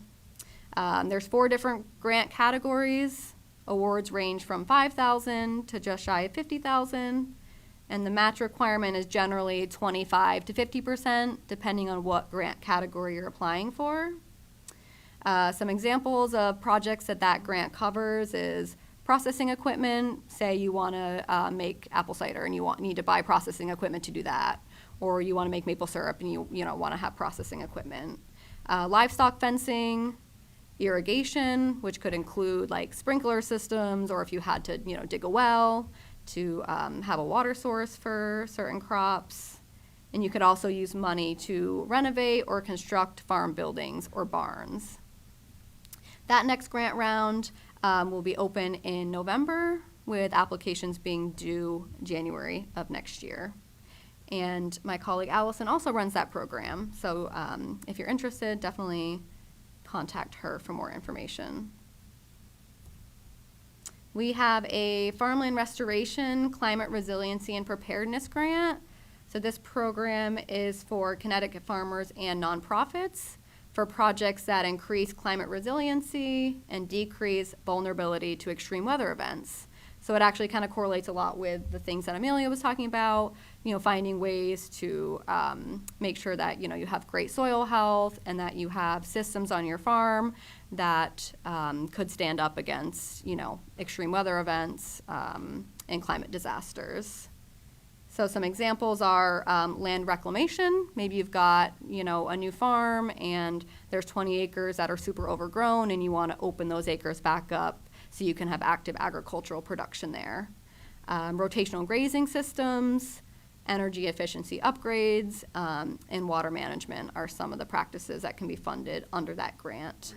There's 4 different grant categories. Awards range from $5,000 to just shy of $50,000. And the match requirement is generally 25 to 50%, depending on what grant category you're applying for. Some examples of projects that grant covers is processing equipment. Say you want to make apple cider and you need to buy processing equipment to do that. Or you want to make maple syrup and you want to have processing equipment. Livestock fencing, irrigation, which could include like sprinkler systems, or if you had to dig a well to have a water source for certain crops. And you could also use money to renovate or construct farm buildings or barns. That next grant round will be open in November, with applications being due January of next year. And my colleague Allison also runs that program. So if you're interested, definitely contact her for more information. We have a Farmland Restoration, Climate Resiliency and Preparedness Grant. So this program is for Connecticut farmers and nonprofits for projects that increase climate resiliency and decrease vulnerability to extreme weather events. So it actually kind of correlates a lot with the things that Amelia was talking about, finding ways to make sure that, you have great soil health and that you have systems on your farm that could stand up against, extreme weather events and climate disasters. So some examples are land reclamation. Maybe you've got, a new farm and there's 20 acres that are super overgrown and you want to open those acres back up so you can have active agricultural production there. Rotational grazing systems, energy efficiency upgrades, and water management are some of the practices that can be funded under that grant.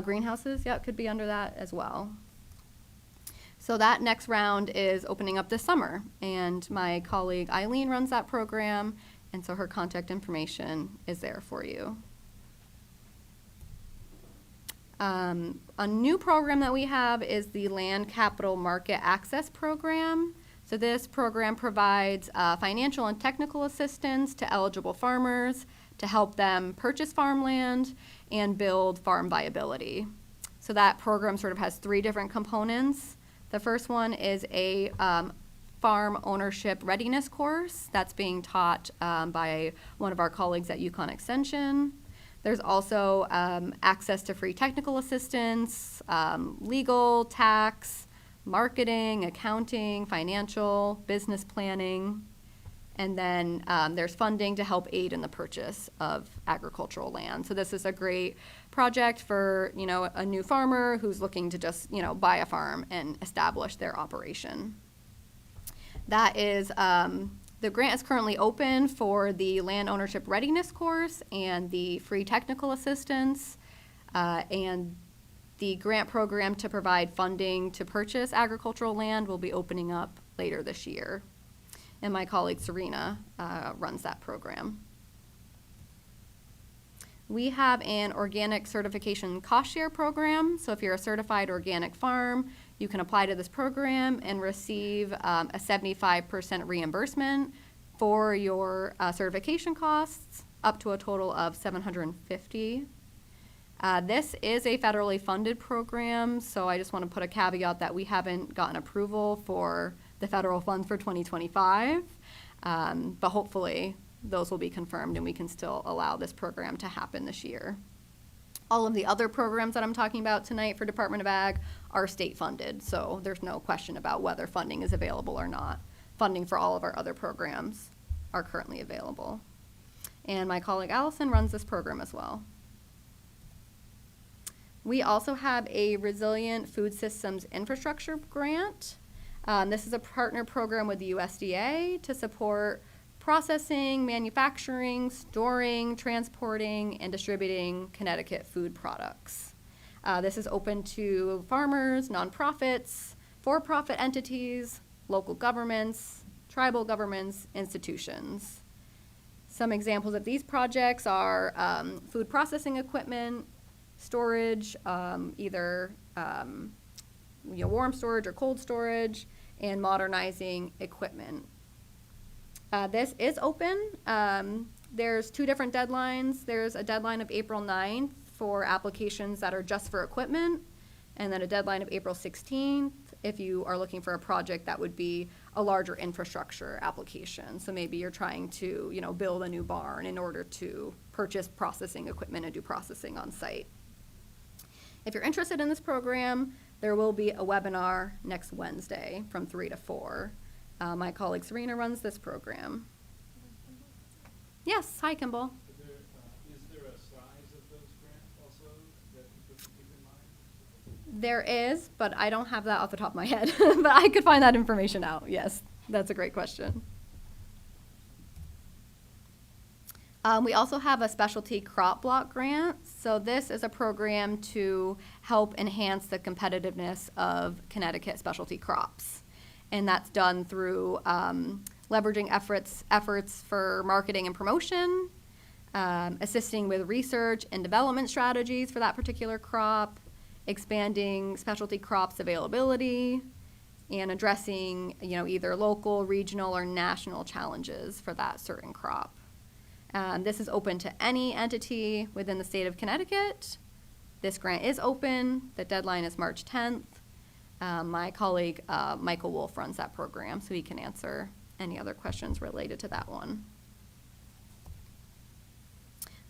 Greenhouses, yeah, could be under that as well. So that next round is opening up this summer, and my colleague Eileen runs that program, and so her contact information is there for you. A new program that we have is the Land Capital Market Access Program. So this program provides financial and technical assistance to eligible farmers to help them purchase farmland and build farm viability. So that program sort of has three different components. The first one is a farm ownership readiness course that's being taught by one of our colleagues at UConn Extension. There's also access to free technical assistance, legal, tax, marketing, accounting, financial, business planning. And then there's funding to help aid in the purchase of agricultural land. So this is a great project for, a new farmer who's looking to just, buy a farm and establish their operation. That is, the grant is currently open for the land ownership readiness course and the free technical assistance, and the grant program to provide funding to purchase agricultural land will be opening up later this year. And my colleague Serena runs that program. We have an organic certification cost share program. So if you're a certified organic farm, you can apply to this program and receive a 75% reimbursement for your certification costs, up to a total of $750. This is a federally funded program, so I just want to put a caveat that we haven't gotten approval for the federal funds for 2025, but hopefully those will be confirmed and we can still allow this program to happen this year. All of the other programs that I'm talking about tonight for Department of Ag are state funded, so there's no question about whether funding is available or not. Funding for all of our other programs are currently available. And my colleague Allison runs this program as well. We also have a Resilient Food Systems Infrastructure Grant. This is a partner program with the USDA to support processing, manufacturing, storing, transporting, and distributing Connecticut food products. This is open to farmers, nonprofits, for-profit entities, local governments, tribal governments, institutions. Some examples of these projects are food processing equipment, storage, either warm storage or cold storage, and modernizing equipment. This is open. There's two different deadlines. There's a deadline of April 9th for applications that are just for equipment, and then a deadline of April 16th if you are looking for a project that would be a larger infrastructure application. So maybe you're trying to, build a new barn in order to purchase processing equipment and do processing on site. If you're interested in this program, there will be a webinar next Wednesday from 3 to 4. My colleague Serena runs this program. Yes, hi Kimball. Is there a size of those grants also that people should keep in mind? There is, but I don't have that off the top of my head. But I could find that information out. Yes, that's a great question. We also have a specialty crop block grant. So this is a program to help enhance the competitiveness of Connecticut specialty crops. And that's done through leveraging efforts for marketing and promotion, assisting with research and development strategies for that particular crop, expanding specialty crops availability, and addressing, either local, regional, or national challenges for that certain crop. This is open to any entity within the state of Connecticut. This grant is open. The deadline is March 10th. My colleague, Michael Wolf, runs that program, so he can answer any other questions related to that one.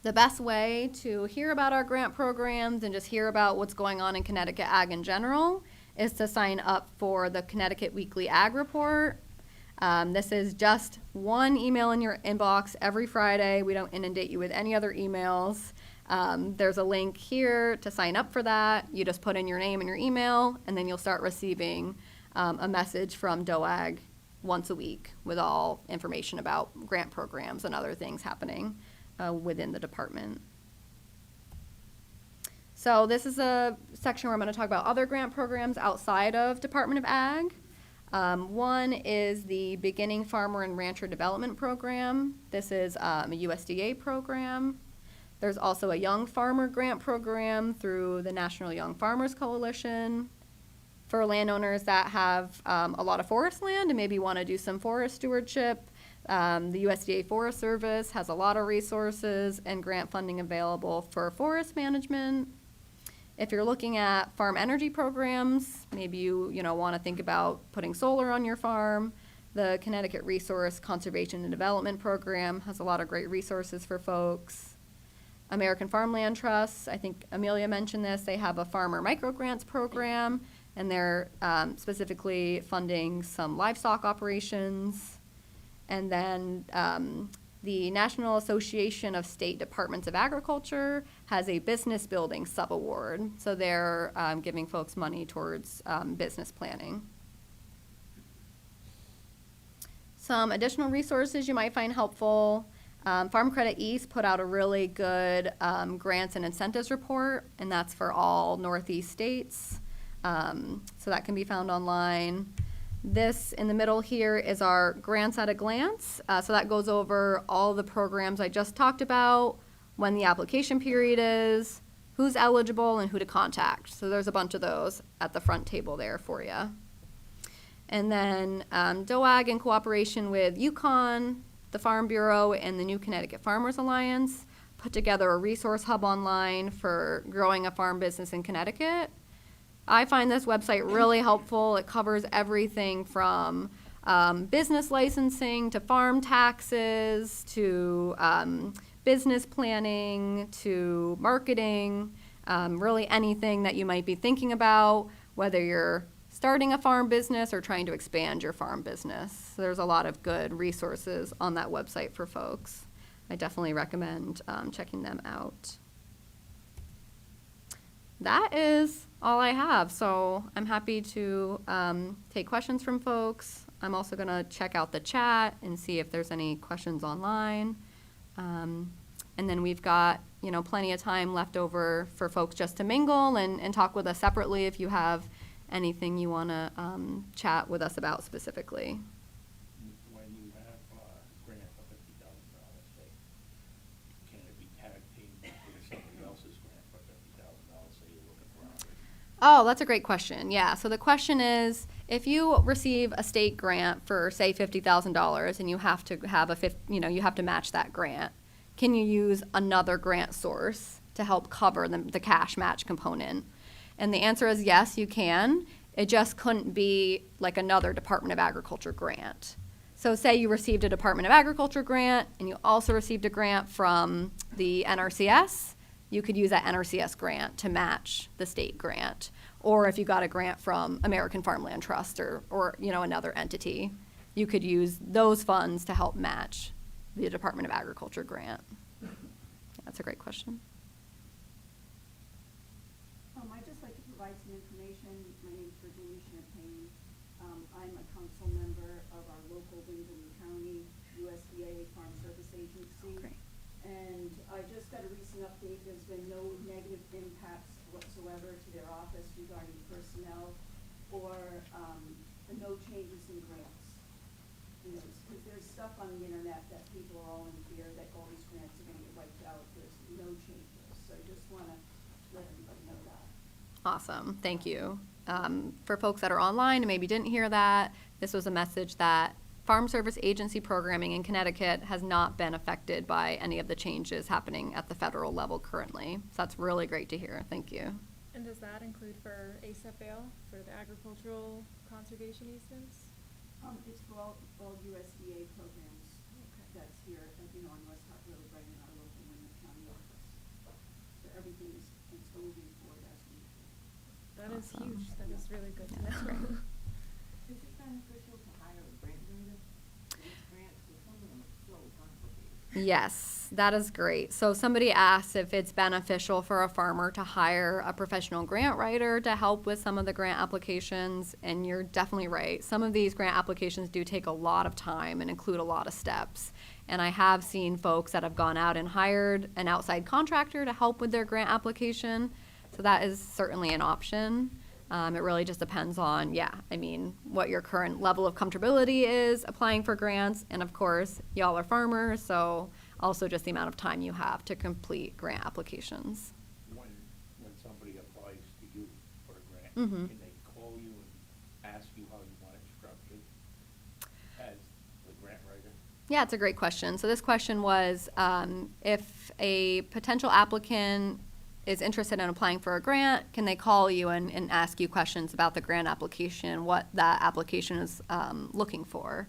The best way to hear about our grant programs and just hear about what's going on in Connecticut Ag in general is to sign up for the Connecticut Weekly Ag Report. This is just one email in your inbox every Friday. We don't inundate you with any other emails. There's a link here to sign up for that. You just put in your name and your email, and then you'll start receiving a message from DoAg once a week with all information about grant programs and other things happening within the department. So this is a section where I'm going to talk about other grant programs outside of Department of Ag. One is the Beginning Farmer and Rancher Development Program. This is a USDA program. There's also a Young Farmer Grant Program through the National Young Farmers Coalition for landowners that have a lot of forest land and maybe want to do some forest stewardship. The USDA Forest Service has a lot of resources and grant funding available for forest management. If you're looking at farm energy programs, maybe you want to think about putting solar on your farm. The Connecticut Resource Conservation and Development Program has a lot of great resources for folks. American Farmland Trust, I think Amelia mentioned this, they have a farmer microgrants program, and they're specifically funding some livestock operations. And then the National Association of State Departments of Agriculture has a business building sub-award, so they're giving folks money towards business planning. Some additional resources you might find helpful. Farm Credit East put out a really good grants and incentives report, and that's for all Northeast states. So that can be found online. This in the middle here is our Grants at a Glance. So that goes over all the programs I just talked about, when the application period is, who's eligible, and who to contact. So there's a bunch of those at the front table there for you. And then DoAg, in cooperation with UConn, the Farm Bureau, and the New Connecticut Farmers Alliance, put together a resource hub online for growing a farm business in Connecticut. I find this website really helpful. It covers everything from business licensing to farm taxes to business planning to marketing, really anything that you might be thinking about, whether you're starting a farm business or trying to expand your farm business. So there's a lot of good resources on that website for folks. I definitely recommend checking them out. That is all I have, so I'm happy to take questions from folks. I'm also going to check out the chat and see if there's any questions online. And then we've got, plenty of time left over for folks just to mingle and talk with us separately if you have anything you want to chat with us about specifically. When you have a grant for $50,000, say, can it be tag teamed with somebody else's grant for $50,000, say you're looking for 100? Oh, that's a great question. Yeah, so the question is, if you receive a state grant for, say, $50,000 and you have to have you have to match that grant, can you use another grant source to help cover the cash match component? And the answer is yes, you can. It just couldn't be like another Department of Agriculture grant. So say you received a Department of Agriculture grant and you also received a grant from the NRCS, you could use that NRCS grant to match the state grant. Or if you got a grant from American Farmland Trust or another entity, you could use those funds to help match the Department of Agriculture grant. That's a great question. I'd just like to provide some information. My name's Virginia Champagne. I'm a council member of our local Wyndham County USDA Farm Service Agency. Great. And I just got a recent update. There's been no negative impacts whatsoever to their office regarding personnel or no changes in grants. Because there's stuff on the internet that people are all in fear that all these grants are going to get wiped out. There's no changes. So I just want to let everybody know that. Awesome, thank you. For folks that are online and maybe didn't hear that, this was a message that Farm Service Agency programming in Connecticut has not been affected by any of the changes happening at the federal level currently. So that's really great to hear, thank you. And does that include for ASAPL, for the agricultural conservation easements? It's for all USDA programs that's here, on West Hot Road, right in our local Wyndham County office. So everything is moving forward as usual. That is Awesome. huge. That is really good to Yeah, that's know. great. Is it beneficial to hire a grant writer for these grants, because some of them are so complicated? Yes, that is great. So somebody asked if it's beneficial for a farmer to hire a professional grant writer to help with some of the grant applications, and you're definitely right. Some of these grant applications do take a lot of time and include a lot of steps. And I have seen folks that have gone out and hired an outside contractor to help with their grant application. So that is certainly an option. It really just depends on, what your current level of comfortability is applying for grants. And of course, y'all are farmers, so also just the amount of time you have to complete grant applications. When somebody applies to you for a grant, Mhm. can they call you and ask you how you want it structured as the grant writer? Yeah, it's a great question. So this question was, if a potential applicant is interested in applying for a grant, can they call you and ask you questions about the grant application, what that application is looking for?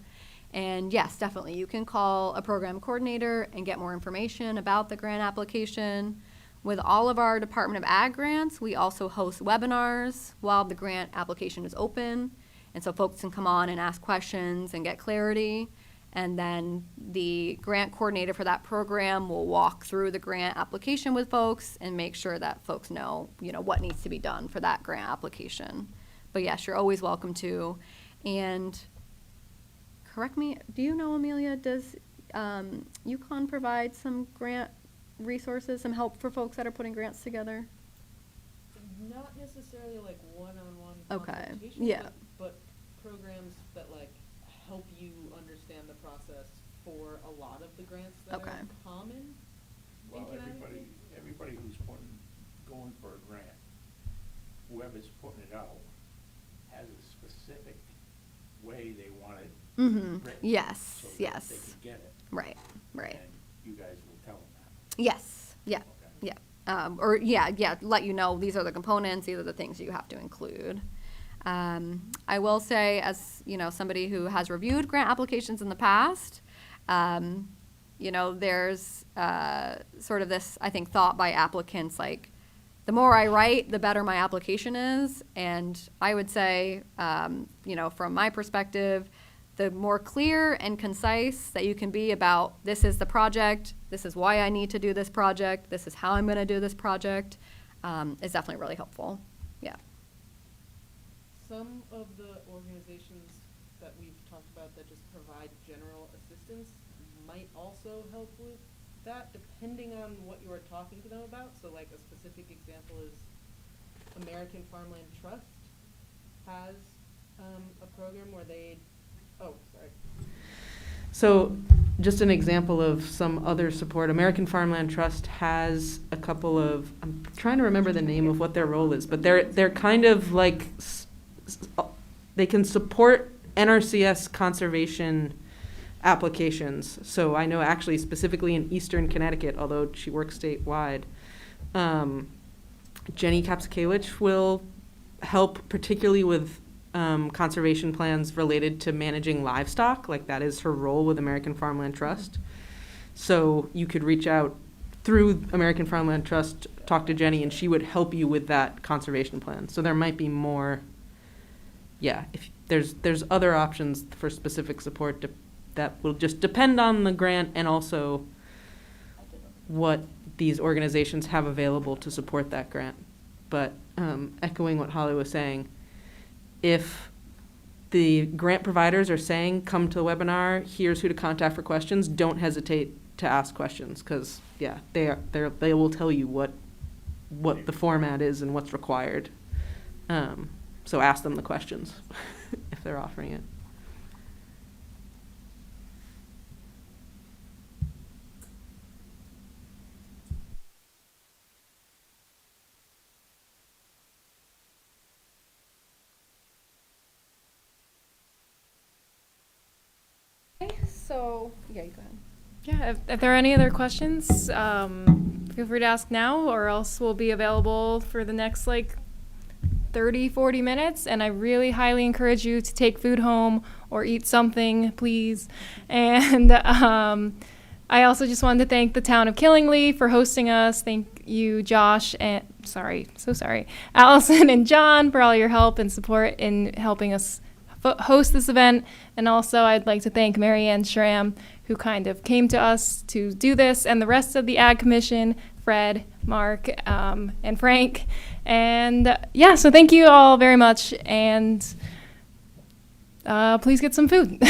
And yes, definitely, you can call a program coordinator and get more information about the grant application. With all of our Department of Ag grants, we also host webinars while the grant application is open. And so folks can come on and ask questions and get clarity. And then the grant coordinator for that program will walk through the grant application with folks and make sure that folks know, what needs to be done for that grant application. But yes, you're always welcome to. And correct me, do you know, Amelia, does UConn provide some grant resources, some help for folks that are putting grants together? Not necessarily like one-on-one Okay, consultation, yeah. but programs that help you understand the process for a lot of the grants that Okay. are common. Well, in Connecticut. everybody who's going for a grant, whoever's putting it out, has a specific way they want it Mm-hmm. written. Yes, So that yes. they can get it. Right, right. And you guys will tell them that. Yes, yeah, Okay. yeah. Let you know, these are the components, these are the things you have to include. I will say, as, somebody who has reviewed grant applications in the past, there's sort of this, I think, thought by applicants, the more I write, the better my application is. And I would say, from my perspective, the more clear and concise that you can be about, this is the project, this is why I need to do this project, this is how I'm going to do this project, is definitely really helpful. Yeah. Some of the organizations that we've talked about that just provide general assistance might also help with that, depending on what you are talking to them about. So a specific example is American Farmland Trust has a program where So just an example of some other support. American Farmland Trust has a couple of, I'm trying to remember the name of what their role is, but they're kind of they can support NRCS conservation applications. So I know actually specifically in Eastern Connecticut, although she works statewide, Jenny Kapsakewicz will help particularly with conservation plans related to managing livestock, like that is her role with American Farmland Trust. So you could reach out through American Farmland Trust, talk to Jenny, and she would help you with that conservation plan. So there might be more, if there's other options for specific support that will just depend on the grant and also what these organizations have available to support that grant. But echoing what Holly was saying, if the grant providers are saying, come to the webinar, here's who to contact for questions, don't hesitate to ask questions, because they will tell you what the format is and what's required. So ask them the questions if they're offering it. So, yeah, you go ahead. Yeah, if there are any other questions, feel free to ask now, or else we'll be available for the next 30, 40 minutes. And I really highly encourage you to take food home or eat something, please. And I also just wanted to thank the town of Killingly for hosting us. Thank you, Josh, and Allison and John for all your help and support in helping us host this event. And also I'd like to thank Mary Ann Schramm, who kind of came to us to do this, and the rest of the Ag Commission, Fred, Mark, and Frank. And so thank you all very much, and please get some food.